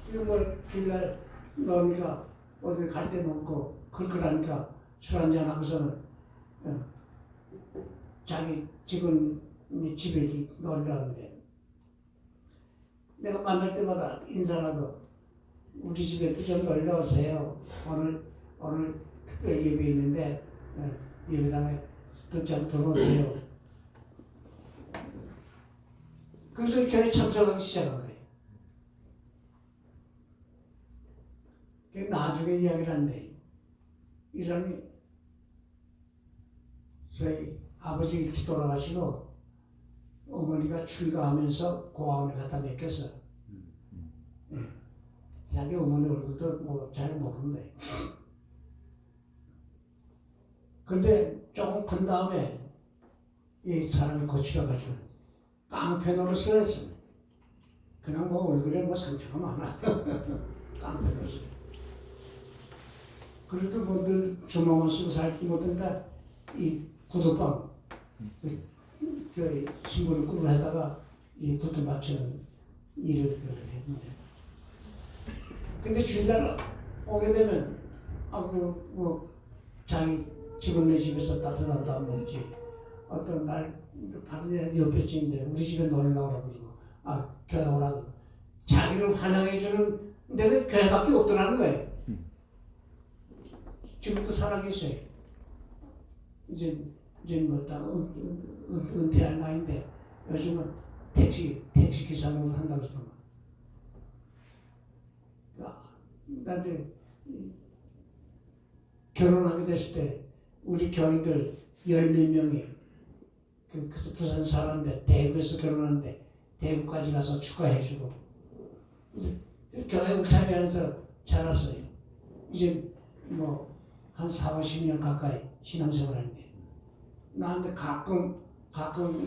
그리고 뭐 주일날 넣으니까 어디 갈 데 먹고 걸걸하니까 술 한잔 하고서는 자기 집은 집에 놀러오는데 내가 만날 때마다 인사하고 우리 집에도 좀 놀러오세요. 오늘 특별 예배 있는데 예배당에 좀 들어오세요. 그래서 교회 참석하기 시작한 거예요. 나중에 이야기를 하는데 이 사람이 저희 아버지 일찍 돌아가시고 어머니가 출가하면서 고아원에 갖다 맡겼어. 자기 어머니 얼굴도 뭐 잘 모르는데. 근데 조금 큰 다음에 이 사람이 고치려가지고 깡패노로 쓰러졌어. 그냥 뭐 얼굴에 뭐 상처가 많아. 깡패노로 쓰러. 그래도 뭐 늘 주먹만 쓰고 살지 못한다. 이 구두방, 그 신문을 꿀을 하다가 이 구두 맞추는 일을 했는데. 근데 주일날 오게 되면 뭐 자기 직원네 집에서 따뜻하다 뭐지 어떤 날 바로 내 옆에 집인데 우리 집에 놀러 오라고 그러고 교회 오라고 자기를 환영해주는 데는 교회밖에 없더라는 거예요. 지금도 살아계셔요. 이제 뭐다 은퇴할 나이인데 요즘은 택시 기사로 한다고 했더만. 나한테 결혼하게 됐을 때 우리 교인들 10몇 명이 그래서 부산 살았는데 대구에서 결혼하는데 대구까지 가서 축하해주고 교회 울타리 안에서 자랐어요. 이제 뭐 한 4, 50년 가까이 신앙생활 하는데 나한테 가끔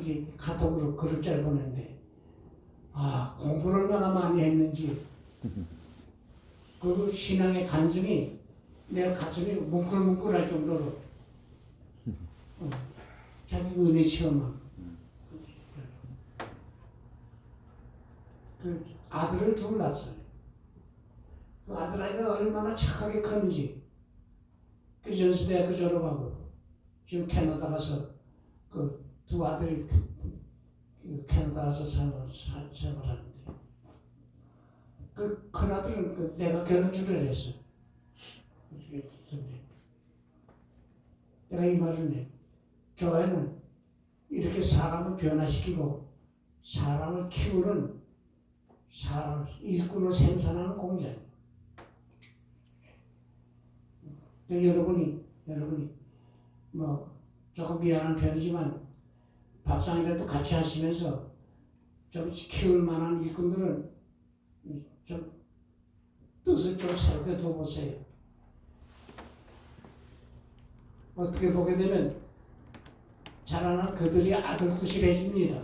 이게 카톡으로 글을 잘 보내는데 공부를 얼마나 많이 했는지 그 신앙의 간증이 내 가슴이 뭉클뭉클할 정도로 자기 은혜 체험한 그 아들을 둘 낳았어요. 그 아들 아이가 얼마나 착하게 컸는지 그 연수대학교 졸업하고 지금 캐나다 가서 그 두 아들이 캐나다 가서 생활하는데 그 큰아들은 내가 결혼주를 했어. 내가 이 말을 해. 교회는 이렇게 사람을 변화시키고 사람을 키우는 일꾼을 생산하는 공장이에요. 여러분이 뭐 조금 미안한 편이지만 밥상이라도 같이 하시면서 좀 키울 만한 일꾼들은 좀 뜻을 좀 새롭게 둬보세요. 어떻게 보게 되면 자라난 그들이 아들 구실해줍니다.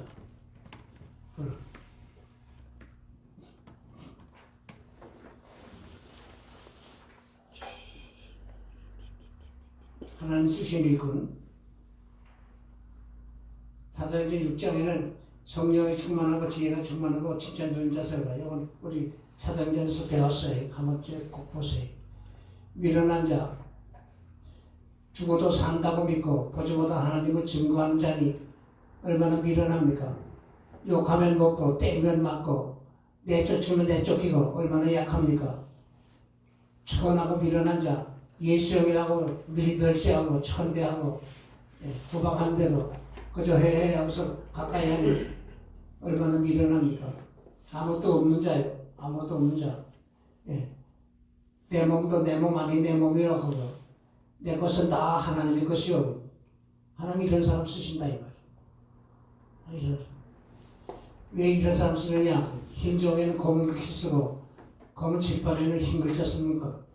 하나님 쓰신 일꾼. 사도행전 6장에는 성령이 충만하고 지혜가 충만하고 칭찬 주는 자세가 이건 우리 사도행전에서 배웠어요. 한번 꼭 보세요. 미련한 자, 죽어도 산다고 믿고 보지보다 하나님을 증거하는 자니 얼마나 미련합니까? 욕하면 먹고 때리면 맞고 내쫓으면 내쫓기고 얼마나 약합니까? 천하고 미련한 자, 예수 형이라고 멸시하고 천대하고 구박한 대로 그저 해해 하면서 가까이 하면 얼마나 미련합니까? 아무것도 없는 자예요. 아무것도 없는 자. 내 몸도 내 몸 아니 내 몸이라고 하고 내 것은 다 하나님의 것이요. 하나님 이런 사람 쓰신다 이 말이에요. 왜 이런 사람 쓰느냐? 흰 종이는 검은 글씨 쓰고 검은 칠판에는 흰 글자 쓰는 것.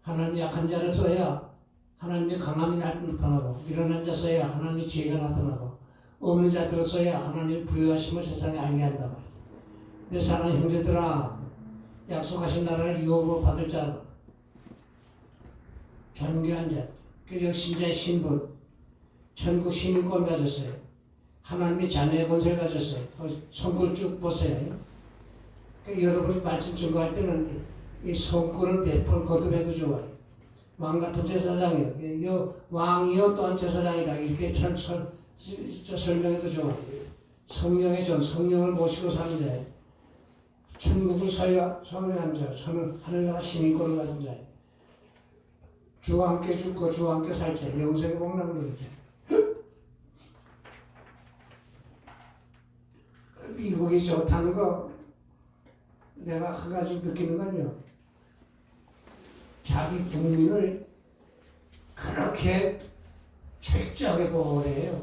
하나님 약한 자를 써야 하나님의 강함이 나타나고 미련한 자 써야 하나님의 지혜가 나타나고 없는 자들을 써야 하나님의 부유하심을 세상에 알게 한다 말이야. 내 사랑하는 형제들아, 약속하신 나라를 유업으로 받을 자, 존귀한 자, 그저 신자의 신분, 천국 시민권 가졌어요. 하나님의 자녀의 권세를 가졌어요. 성구를 쭉 보세요. 여러분이 말씀 증거할 때는 이 성구를 몇 번 거듭해도 좋아요. 왕 같은 제사장이요. 왕이요 또한 제사장이라 이렇게 설명해도 좋아요. 성령의 전, 성령을 모시고 사는 자예요. 천국을 소유한 자, 하늘나라 시민권을 가진 자예요. 주와 함께 죽고 주와 함께 살 자, 영생의 복락을 누릴 자. 미국이 좋다는 거 내가 한 가지 느끼는 건요. 자기 국민을 그렇게 철저하게 보호해요.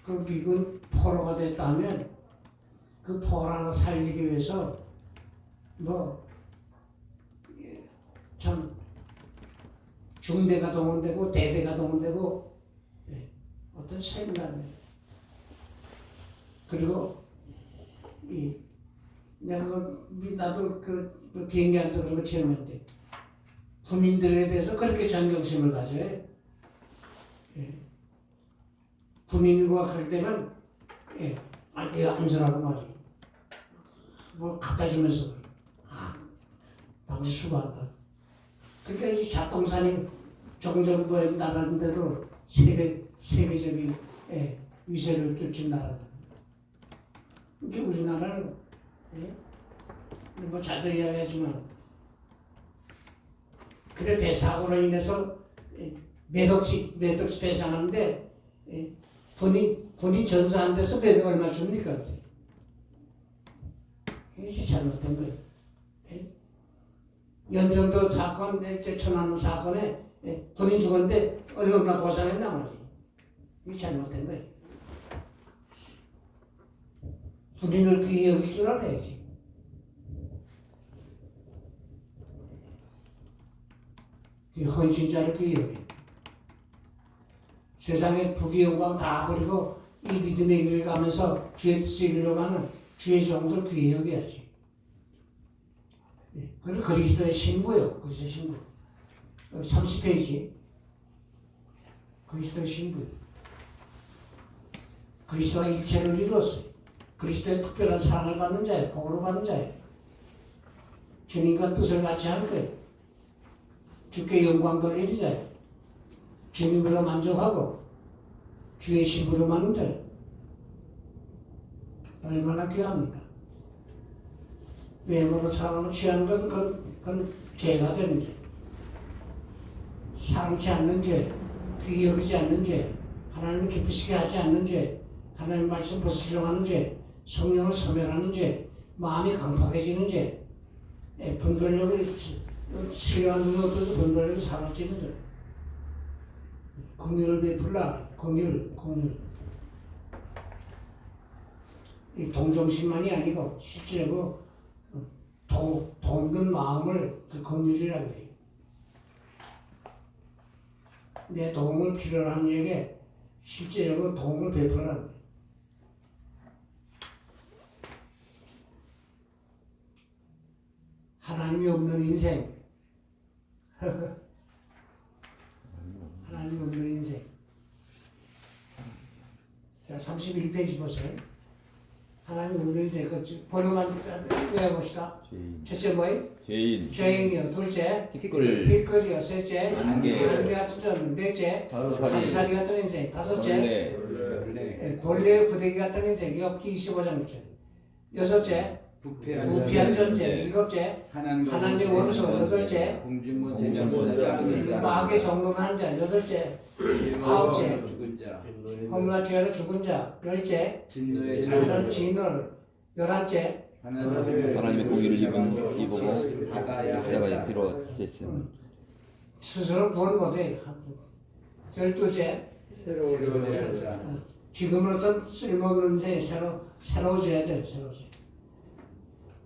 그 미군 포로가 됐다면 그 포로 하나 살리기 위해서 참 중대가 동원되고 대대가 동원되고 어떤 세미나입니다. 그리고 나도 그 비행기 안에서 그런 거 체험했는데 군인들에 대해서 그렇게 존경심을 가져요. 군인과 할 때는 빨리 안전하고 말이에요. 뭐 갖다 주면서 당시 수고한다. 그러니까 이 작동산이 정정부에 나가는데도 세계적인 위세를 끼친 나라다. 이게 우리나라는 뭐 자주 이야기하지만 그래 배 사고로 인해서 몇 억씩 배상하는데 군인 전사한 데서 배가 얼마 줍니까? 이게 잘못된 거예요. 연평도 사건, 천안함 사건에 군인 죽었는데 얼마나 보상했나 말이에요. 이게 잘못된 거예요. 군인을 귀히 여길 줄 알아야지. 헌신자를 귀히 여겨. 세상에 부귀 영광 다 버리고 이 믿음의 길을 가면서 주의 뜻을 이루려고 하는 주의 종들 귀히 여겨야지. 그리고 그리스도의 신부요. 그리스도의 신부. 30페이지. 그리스도의 신부. 그리스도가 일체를 이루었어요. 그리스도의 특별한 사랑을 받는 자예요. 복을 받는 자예요. 주님과 뜻을 같이 할 거예요. 주께 영광 돌리는 자예요. 주님으로 만족하고 주의 신부로 만든 자예요. 얼마나 귀합니까? 외모로 사람을 취하는 것은 그건 죄가 되는 죄. 사랑치 않는 죄, 귀히 여기지 않는 죄, 하나님을 기쁘시게 하지 않는 죄, 하나님 말씀 부수종하는 죄, 성령을 소멸하는 죄, 마음이 강팍해지는 죄, 분별력을 시간 눈에 어떠서 분별력이 사라지는 죄. 긍휼을 베풀라, 긍휼. 이 동정심만이 아니고 실제로 돕는 마음을 그 긍휼이라고 해요. 내 도움을 필요로 하는 에게 실제로 도움을 베풀라는 거예요. 하나님이 없는 인생. 하나님이 없는 인생. 자, 31페이지 보세요. 하나님 없는 인생. 번호만 외워봅시다. 첫째 뭐예요? 죄인이요. 둘째 핏거리요. 셋째 안개가 찢어졌는. 넷째 가지사리 같은 인생. 다섯째 벌레 구데기 같은 인생. 엽기 25장 6절. 여섯째 부패한 존재. 일곱째 하나님의 원수. 여덟째 마귀의 종로한 자. 여덟째 아홉째 허물과 죄로 죽은 자. 열째 진노를. 열한째 하나님의 공의를 입어고 십자가의 피로 씻음. 스스로 구원 못해. 열두째 지금으로선 쓸모없는 인생이 새로워져야 돼. 새로워져야.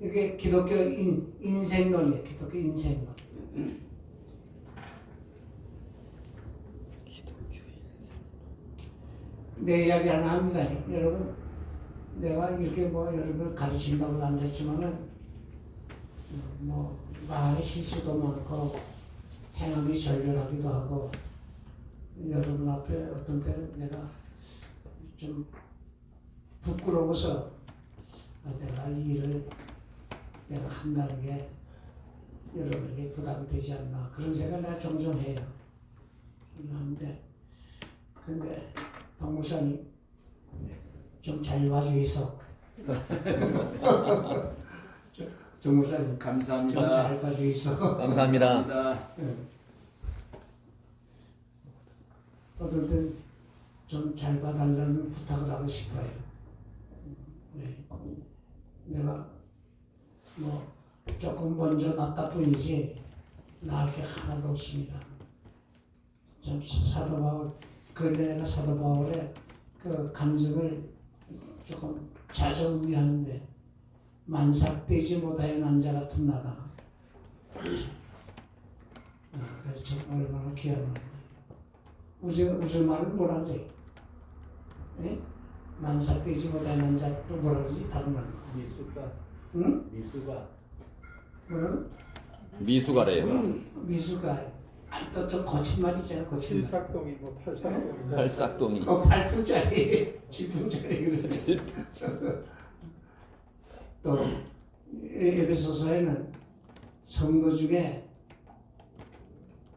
이게 기독교 인생론이에요. 기독교 인생론. 내 이야기 하나 합니다. 여러분, 내가 이렇게 여러분을 가르친다고 앉았지만은 말의 실수도 많고 행함이 절렬하기도 하고 여러분 앞에 어떤 때는 내가 좀 부끄러워서 내가 이 일을 내가 한다는 게 여러분에게 부담이 되지 않나 그런 생각을 내가 종종 해요. 근데 박 목사님 좀 잘 봐주이소. 정 목사님 감사합니다. 좀 잘 봐주이소. 감사합니다. 어떤 땐 좀 잘 봐달라는 부탁을 하고 싶어요. 내가 조금 먼저 났다 뿐이지 나을 게 하나도 없습니다. 참 사도 바울, 그런데 내가 사도 바울의 그 감정을 조금 자정의하는데 만삭되지 못하여 남자 같은 나다. 그래서 얼마나 귀한 말이야. 우주 말은 뭐라 그래? 예? 만삭되지 못하여 남자 또 뭐라 그러지? 다른 말. 미수가. 응? 미수가. 뭐라고? 미수가래요. 미수가. 또 좀 거친 말 있잖아. 거친 말. 칠삭동이고 팔삭동이고. 팔싹동이. 8분짜리, 7분짜리 그러지. 또 에베소서에는 성도 중에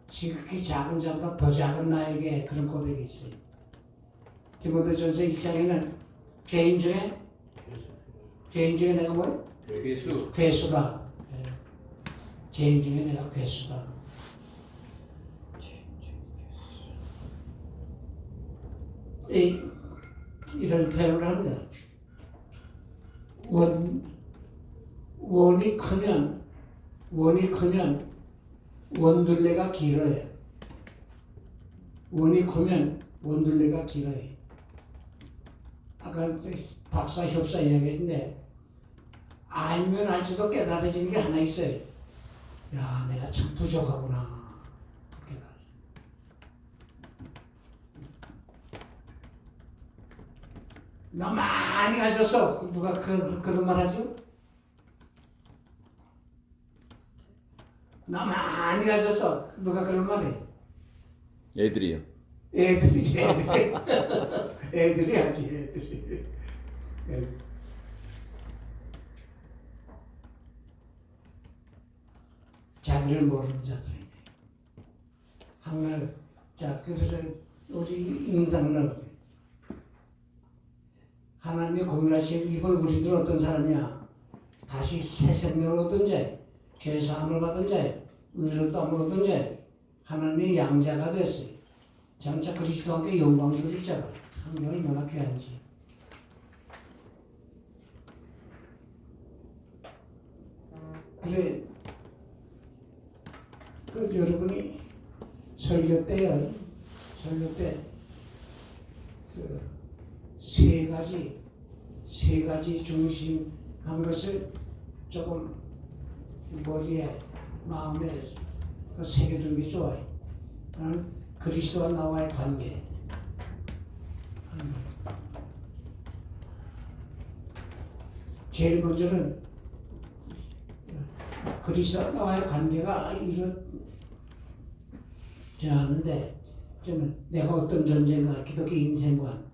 지극히 작은 자보다 더 작은 나에게 그런 고백이 있어요. 디모데전서 1장에는 죄인 중에 내가 뭐야? 괴수. 괴수다. 예. 죄인 중에 내가 괴수다. 이런 표현을 합니다. 원이 크면 원둘레가 길어요. 원이 크면 원둘레가 길어요. 아까 박사 협사 이야기했는데 알면 알수록 깨달아지는 게 하나 있어요. 야, 내가 참 부족하구나. 너 많이 가졌어. 누가 그런 말 하죠? 너 많이 가졌어. 누가 그런 말 해? 애들이요. 애들이지, 애들이. 애들이 하지, 애들이. 애들. 자기를 모르는 자들이네. 항날, 자, 그래서 우리 인상을 하나님의 공일하신 이번 우리들 어떤 사람이야? 다시 새 생명을 얻은 자예, 죄사함을 받은 자예, 의를 얻은 자예, 하나님의 양자가 됐어요. 장차 그리스도와 함께 영광 누릴 자가 참 얼마나 귀한지. 그래, 여러분이 설교 때 세 가지 중심한 것을 조금 머리에 마음에 새겨두는 게 좋아요. 그리스도와 나와의 관계. 제일 먼저는 그리스도와 나와의 관계가 이렇지 않은데, 내가 어떤 존재인가, 기독교 인생관.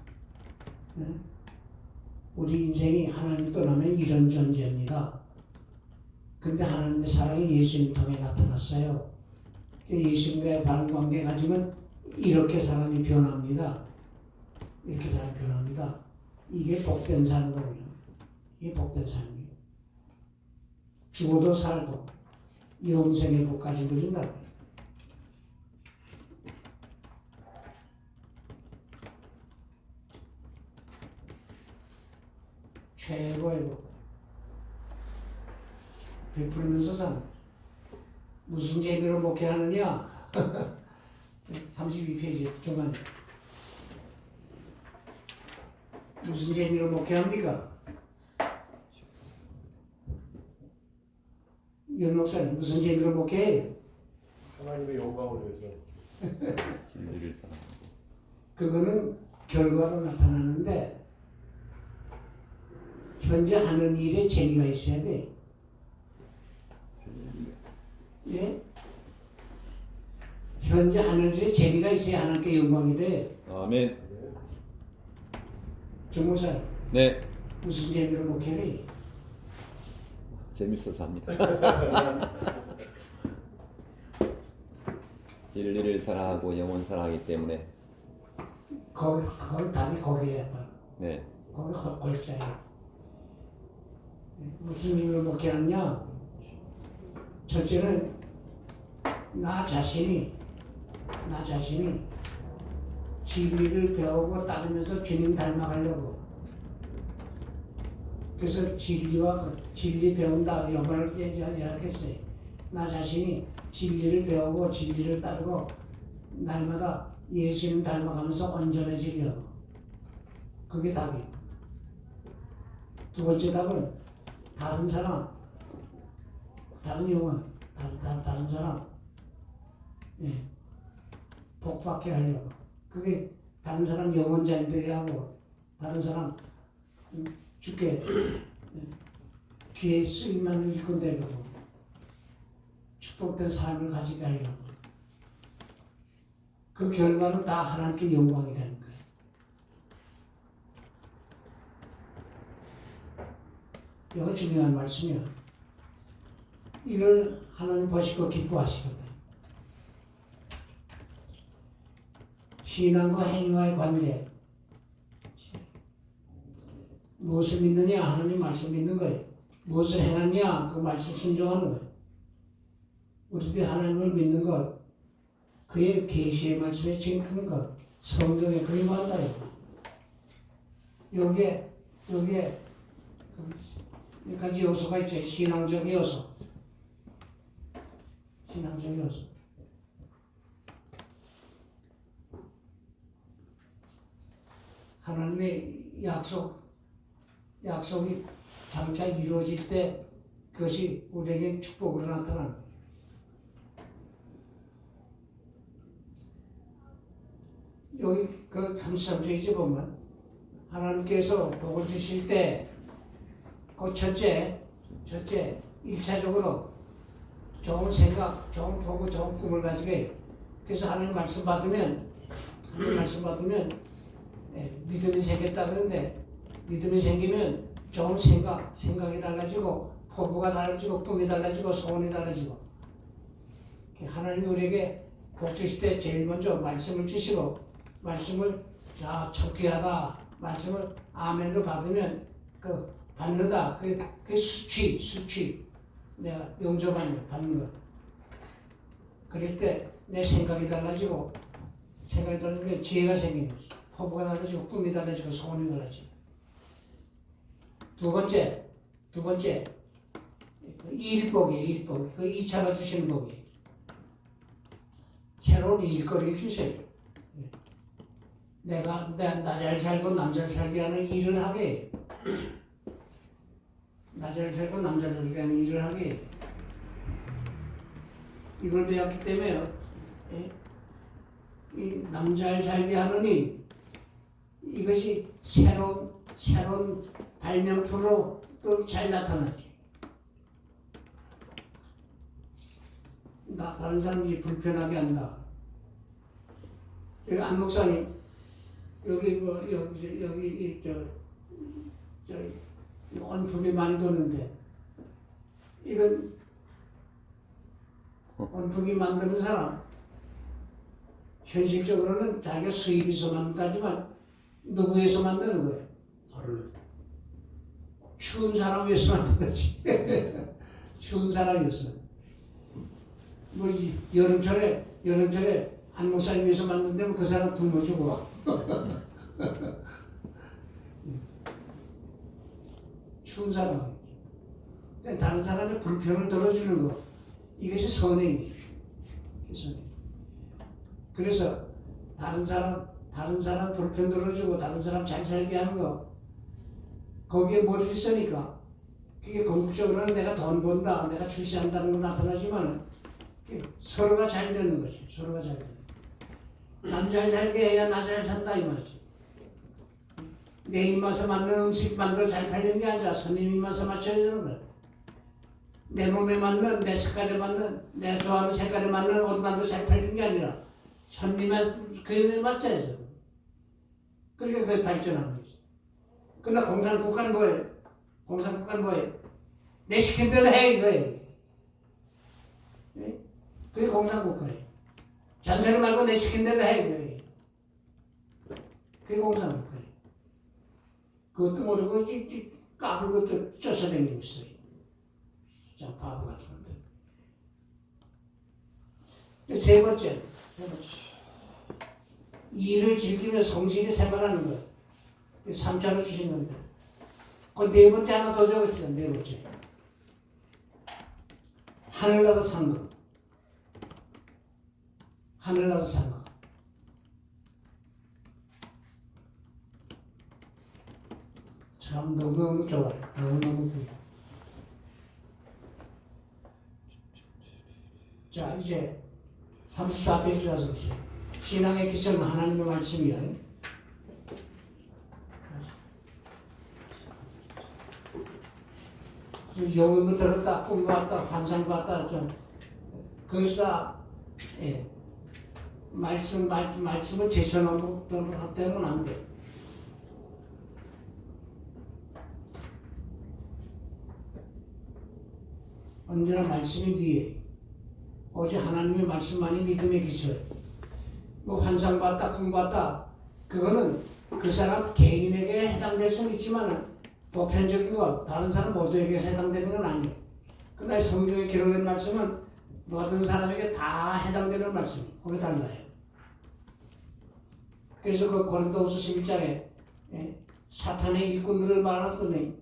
우리 인생이 하나님 떠나면 이런 존재입니다. 근데 하나님의 사랑이 예수님 통해 나타났어요. 예수님과의 바른 관계 가지면 이렇게 사람이 변합니다. 이렇게 사람이 변합니다. 이게 복된 삶이거든요. 이게 복된 삶이에요. 죽어도 살고 영생의 복까지 누린다고요. 최고의 복. 베풀면서 사는. 무슨 재미로 목회하느냐? 32페이지 중간에. 무슨 재미로 목회합니까? 윤 목사님, 무슨 재미로 목회해요? 하나님의 영광을 위해서. 진리를 사랑. 그거는 결과로 나타나는데, 현재 하는 일에 재미가 있어야 돼. 예? 현재 하는 일에 재미가 있어야 하나님께 영광이 돼. 아멘. 정목사님, 네. 무슨 재미로 목회를? 재밌어서 합니다. 진리를 사랑하고 영혼 사랑하기 때문에. 거기 답이 거기에 봐. 네. 거기 골자야. 무슨 의미로 목회하느냐? 첫째는 나 자신이 진리를 배우고 따르면서 주님 닮아가려고. 그래서 진리 배운다 이 말을 이야기했어요. 나 자신이 진리를 배우고 진리를 따르고 날마다 예수님 닮아가면서 온전해지려고. 그게 답이에요. 두 번째 답은 다른 사람, 다른 영혼, 다른 사람, 예, 복받게 하려고. 그게 다른 사람 영혼 잘 되게 하고, 다른 사람 죽게 귀에 쓰임만 일꾼 되고, 축복된 삶을 가지게 하려고. 그 결과는 다 하나님께 영광이 되는 거예요. 이거 중요한 말씀이야. 이걸 하나님 보시고 기뻐하시거든. 신앙과 행위와의 관계. 무엇을 믿느냐? 하나님 말씀 믿는 거예요. 무엇을 행하냐? 그 말씀 순종하는 거예요. 우리들이 하나님을 믿는 것, 그의 계시의 말씀에 증거하는 것, 성경에 근거한다. 여기에 몇 가지 요소가 있죠. 신앙적 요소. 신앙적 요소. 하나님의 약속이 장차 이루어질 때 그것이 우리에게 축복으로 나타나는 거예요. 여기 그 33페이지 보면 하나님께서 복을 주실 때 그 첫째 1차적으로 좋은 생각, 좋은 포부, 좋은 꿈을 가지게 해요. 그래서 하나님 말씀 받으면 믿음이 생겼다 그러는데, 믿음이 생기면 좋은 생각이 달라지고, 포부가 달라지고, 꿈이 달라지고, 소원이 달라지고. 하나님이 우리에게 복 주실 때 제일 먼저 말씀을 주시고, 말씀을 촉귀하다, 말씀을 아멘도 받으면 받는다. 그게 수치. 내가 용접하는 받는 것. 그럴 때 내 생각이 달라지고, 생각이 달라지면 지혜가 생기는 거지. 포부가 달라지고, 꿈이 달라지고, 소원이 달라지고. 두 번째, 일복이에요, 일복. 그 2차가 주시는 복이에요. 새로운 일거리를 주세요. 내가 나 잘 살고 남 잘 살게 하는 일을 하게 해요. 나 잘 살고 남 잘 살게 하는 일을 하게 해요. 이걸 배웠기 때문에 이 남 잘 살게 하는 일, 이것이 새로운 발명품으로 또 잘 나타나지. 다른 사람이 불편하게 한다. 여기 안 목사님, 여기 언품이 많이 도는데, 이건 언품이 만드는 사람, 현실적으로는 자기가 수입이 있어 만든다지만 누구에서 만드는 거예요? 추운 사람 위해서 만든 거지. 추운 사람 위해서. 뭐 여름철에 한 목사님 위해서 만든다면 그 사람 굶어 죽어. 추운 사람. 다른 사람의 불평을 들어주는 거. 이것이 선행이에요. 그래서 다른 사람 불평 들어주고 다른 사람 잘 살게 하는 거. 거기에 머리를 쓰니까 그게 궁극적으로는 내가 돈 번다, 내가 출세한다는 건 나타나지만 서로가 잘 되는 거지. 서로가 잘 되는 거. 남 잘 살게 해야 나 잘 산다 이 말이지. 내 입맛에 맞는 음식 만들어 잘 팔리는 게 아니라 손님 입맛에 맞춰야 되는 거야. 내 몸에 맞는, 내 색깔에 맞는, 내가 좋아하는 색깔에 맞는 옷 만들어 잘 팔리는 게 아니라 손님의 그에 맞춰야죠. 그러니까 그게 발전하는 거지. 그러나 공산국가는 뭐예요? 내 시킨 대로 해 이거예요. 그게 공산국가예요. 잔소리 말고 내 시킨 대로 해 이거예요. 그게 공산국가예요. 그것도 모르고 까불고 쫓아다니고 있어요. 참 바보 같은 건데. 세 번째. 일을 즐기며 성실히 생활하는 것. 3차로 주신 건데. 그 네 번째 하나 더 적읍시다. 네 번째. 하늘나라 산 것. 하늘나라 산 것. 참 너무너무 좋아요. 너무너무 좋아요. 자, 이제 34페이지 가서 보세요. 신앙의 기초는 하나님의 말씀이에요. 영음을 들었다, 꿈 봤다, 환상 봤다, 좀 그것이 다 예, 말씀을 제쳐놓고 되면 안 돼. 언제나 말씀이 뒤에 오직 하나님의 말씀만이 믿음의 기초예요. 뭐 환상 봤다, 꿈 봤다, 그거는 그 사람 개인에게 해당될 수는 있지만 보편적인 것, 다른 사람 모두에게 해당되는 건 아니에요. 그러나 성경에 기록된 말씀은 모든 사람에게 다 해당되는 말씀이에요. 그게 달라요. 그래서 그 고린도후서 11장에 사탄의 일꾼들을 말하더니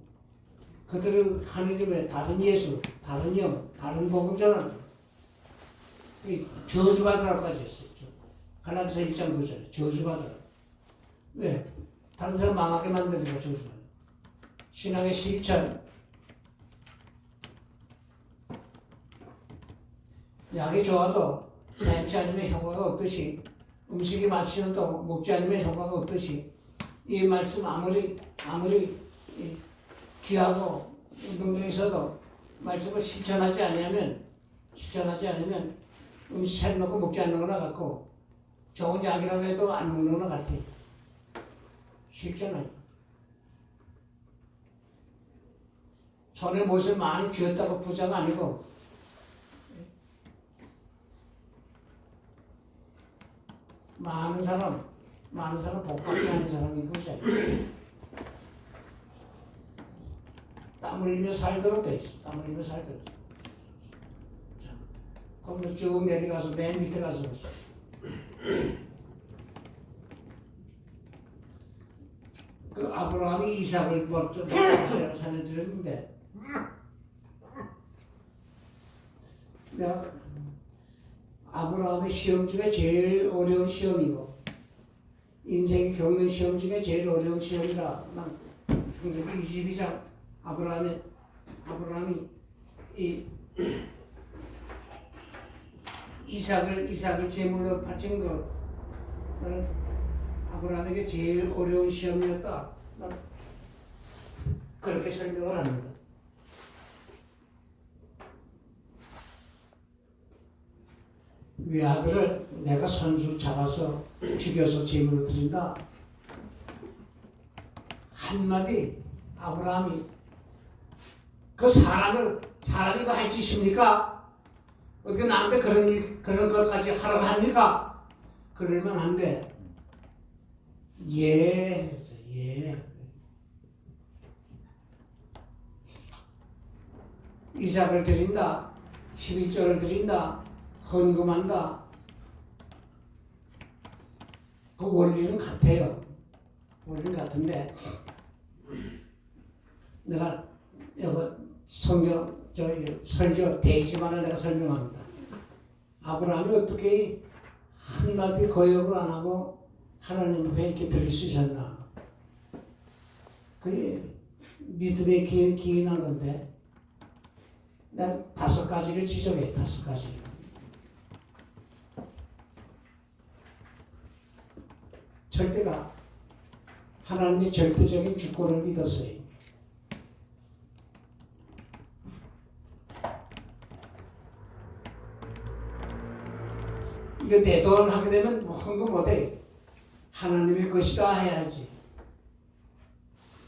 그들은 하느님의 다른 예수, 다른 영, 다른 복음 전하는 저주받으라고까지 했어요. 갈라디아서 1장 9절에 저주받으라. 왜? 다른 사람 망하게 만드니까 저주받으라. 신앙의 실천. 약이 좋아도 삶지 않으면 효과가 없듯이 음식이 맛있어도 먹지 않으면 효과가 없듯이 이 말씀 아무리 귀하고 운동적이어도 말씀을 실천하지 않으면 음식 차려놓고 먹지 않는 거나 같고 좋은 약이라고 해도 안 먹는 거나 같아. 실천하죠. 손에 못을 많이 쥐었다고 부자가 아니고 많은 사람 복받게 하는 사람이 부자. 땀 흘리며 살도록 돼 있어. 땀 흘리며 살도록. 자, 그럼 쭉 내려가서 맨 밑에 가서 보자. 그 아브라함이 이삭을 먹자 산에 들였는데 내가 아브라함의 시험 중에 제일 어려운 시험이고 인생이 겪는 시험 중에 제일 어려운 시험이라 난 항상 22장 아브라함이 이 이삭을 제물로 바친 거 나는 아브라함에게 제일 어려운 시험이었다. 난 그렇게 설명을 합니다. 외아들을 내가 손수 잡아서 죽여서 제물로 드린다. 한마디 아브라함이 그 사람이 그 할 짓입니까? 어떻게 나한테 그런 것까지 하라고 합니까? 그럴만 한데 예. 이삭을 드린다. 11조를 드린다. 헌금한다. 그 원리는 같아요. 원리는 같은데 내가 이거 성경 설교 대지만을 내가 설명합니다. 아브라함이 어떻게 한마디 거역을 안 하고 하나님 앞에 이렇게 드릴 수 있었나? 그게 믿음의 기인한 건데 난 5가지를 지적해. 5가지. 절대가 하나님의 절대적인 주권을 믿었어요. 이거 내 돈 하게 되면 헌금 못해. 하나님의 것이다 해야지.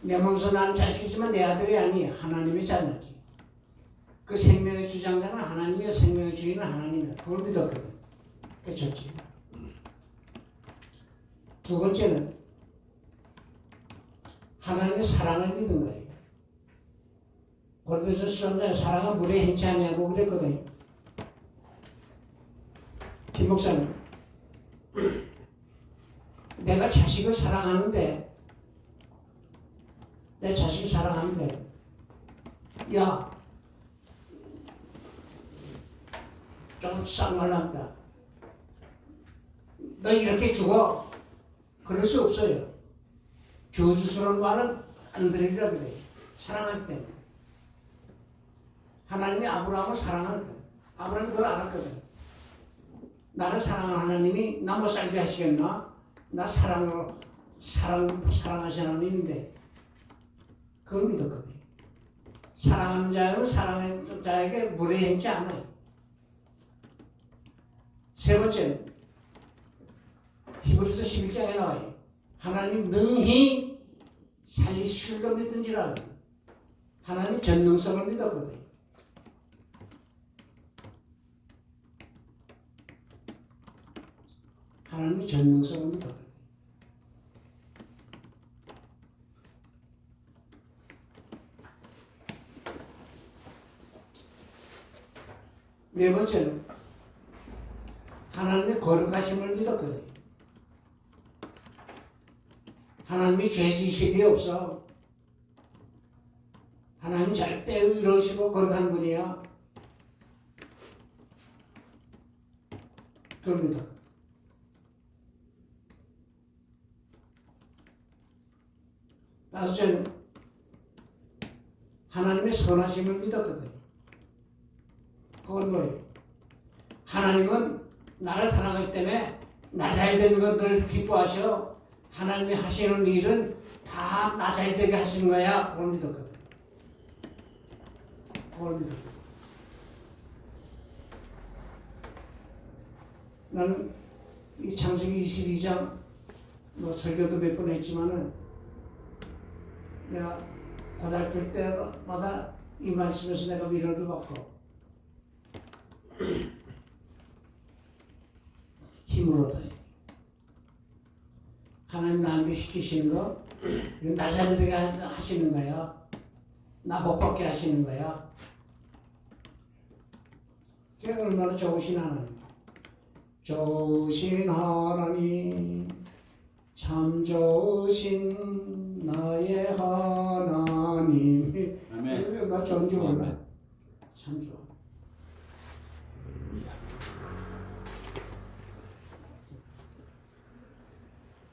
내 몸소 나는 자식이지만 내 아들이 아니야. 하나님의 자녀지. 그 생명의 주장자는 하나님이야. 생명의 주인은 하나님이야. 그걸 믿었거든. 그게 좋지. 두 번째는 하나님의 사랑을 믿은 거예요. 고린도전서 13장에 사랑은 물에 행치 아니하고 그랬거든요. 김 목사님, 내가 자식을 사랑하는데 내 자식을 사랑하는데 야, 좀 쌍말납니다. 너 이렇게 죽어. 그럴 수 없어요. 저주스러운 말은 안 드리리라 그래. 사랑하기 때문에. 하나님이 아브라함을 사랑하는 거야. 아브라함이 그걸 알았거든. 나를 사랑하는 하나님이 나 못 살게 하시겠나? 나 사랑하시는 하나님인데 그걸 믿었거든. 사랑하는 자는 사랑하는 자에게 무례행치 않아요. 세 번째는 히브리서 11장에 나와요. 하나님 능히 살리실 줄 믿은지라. 하나님 전능성을 믿었거든. 하나님이 전능성을 믿었거든. 네 번째는 하나님의 거룩하심을 믿었거든. 하나님이 죄지식이 없어. 하나님 절대 의로우시고 거룩한 분이야. 그걸 믿어. 다섯째는 하나님의 선하심을 믿었거든. 그건 뭐예요? 하나님은 나를 사랑하기 때문에 나 잘된 것들을 기뻐하셔. 하나님이 하시는 일은 다 나 잘되게 하시는 거야. 그걸 믿었거든. 그걸 믿었거든. 나는 이 창세기 22장 뭐 설교도 몇 번 했지만은 내가 고등학교 때마다 이 말씀에서 내가 위로를 받고 힘을 얻어요. 하나님 나한테 시키시는 거 이건 나 잘되게 하시는 거야. 나 복받게 하시는 거야. 그게 얼마나 좋으신 하나님. 좋으신 하나님 참 좋으신 나의 하나님. 아멘. 얼마나 좋은지 몰라. 아멘. 참 좋아.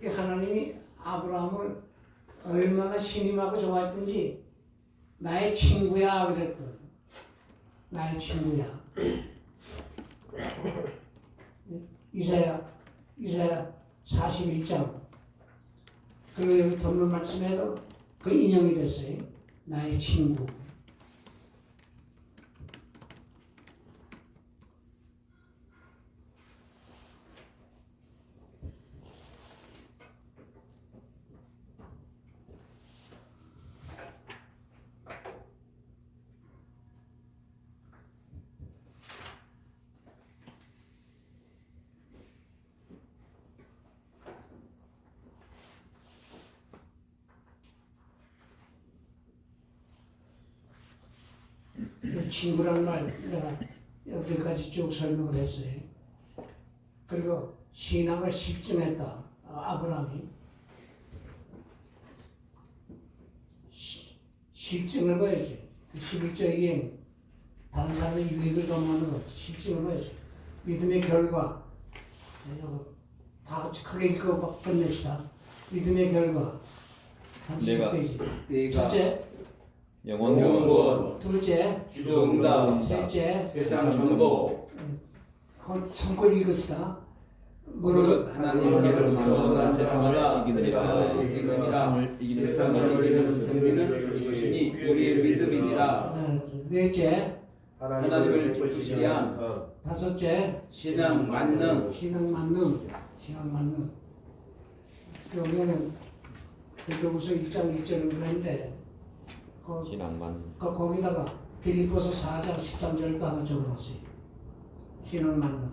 이 하나님이 아브라함을 얼마나 신임하고 좋아했던지 나의 친구야 그랬거든. 나의 친구야. 이사야 41장 그리고 여기 본문 말씀에도 그 인용이 됐어요. 나의 친구. 친구라는 말 내가 여기까지 쭉 설명을 했어요. 그리고 신앙을 실증했다. 아브라함이 실증을 보여줘. 11조 이행 다른 사람의 유익을 도모하는 것 실증을 보여줘. 믿음의 결과 다 같이 크게 읽고 끝냅시다. 믿음의 결과 30페이지. 첫째 영원 둘째 기도응답 셋째 세상 정복 성걸 읽읍시다. 무릇 하나님 이름으로 만든 세상을 이기는 세상을 이기느니라. 세상을 이기는 승리는 이것이니 우리의 믿음이니라. 넷째 하나님을 기쁘시게 한 다섯째 신앙 만능 신앙 만능. 그러면은 빌립보서 1장 1절을 그랬는데 신앙만 거기다가 빌립보서 4장 13절도 하나 적어놨어요. 신앙 만능.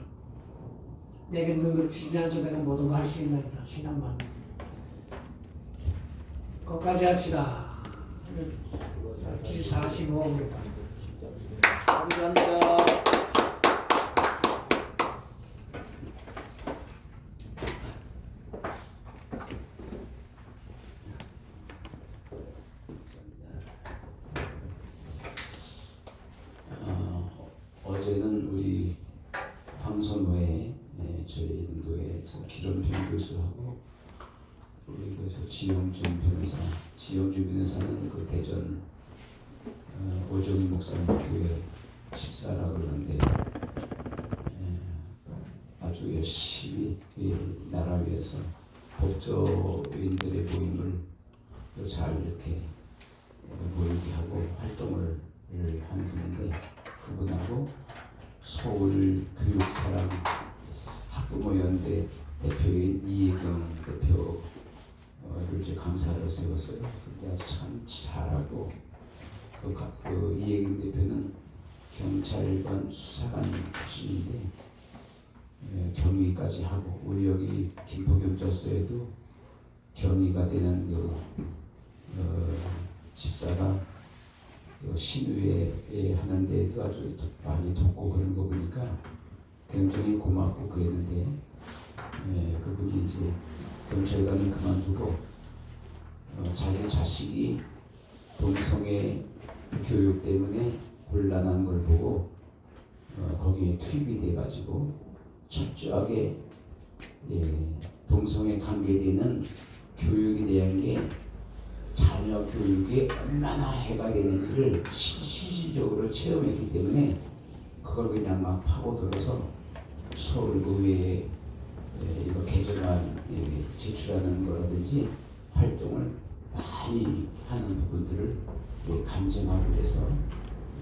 내게 능을 주지 않아서 내가 모든 거 할 수 있나이다. 신앙 만능. 거기까지 합시다. 45분입니다. 감사합니다. 어제는 우리 황선호에 저희 인도에서 기름빈 교수하고 우리 그 그래서 지영준 변호사는 그 대전 오정희 목사님 교회 집사라고 그러는데 아주 열심히 이 나라 위해서 법조인들의 모임을 또 잘 이렇게 모이게 하고 활동을 하는 분인데 그분하고 서울교육사랑 학부모연대 대표인 이혜경 대표를 이제 강사로 세웠어요. 근데 아주 참 잘하고 그 이혜경 대표는 경찰관 수사관 출신인데 경위까지 하고 우리 여기 김포경찰서에도 경위가 되는 집사가 신의회 하는데도 아주 많이 돕고 그런 거 보니까 굉장히 고맙고 그랬는데 그분이 이제 경찰관을 그만두고 자기 자식이 동성애 교육 때문에 곤란한 걸 보고 거기에 투입이 돼가지고 철저하게 동성애 관계되는 교육에 대한 게 자녀 교육에 얼마나 해가 되는지를 실질적으로 체험했기 때문에 그걸 그냥 막 파고들어서 서울의회에 이거 개정안 제출하는 거라든지 활동을 많이 하는 부분들을 감정하고 그래서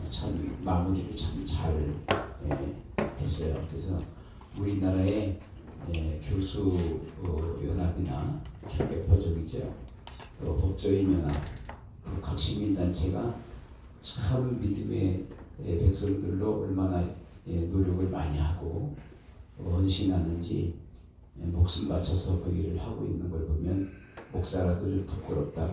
참 마무리를 참 잘 했어요. 그래서 우리나라의 교수 연합이나 출개포적이죠. 또 법조인 연합, 각 시민단체가 참 믿음의 백성들로 얼마나 노력을 많이 하고 헌신하는지 목숨 바쳐서 그 일을 하고 있는 걸 보면 목사라도 좀 부끄럽다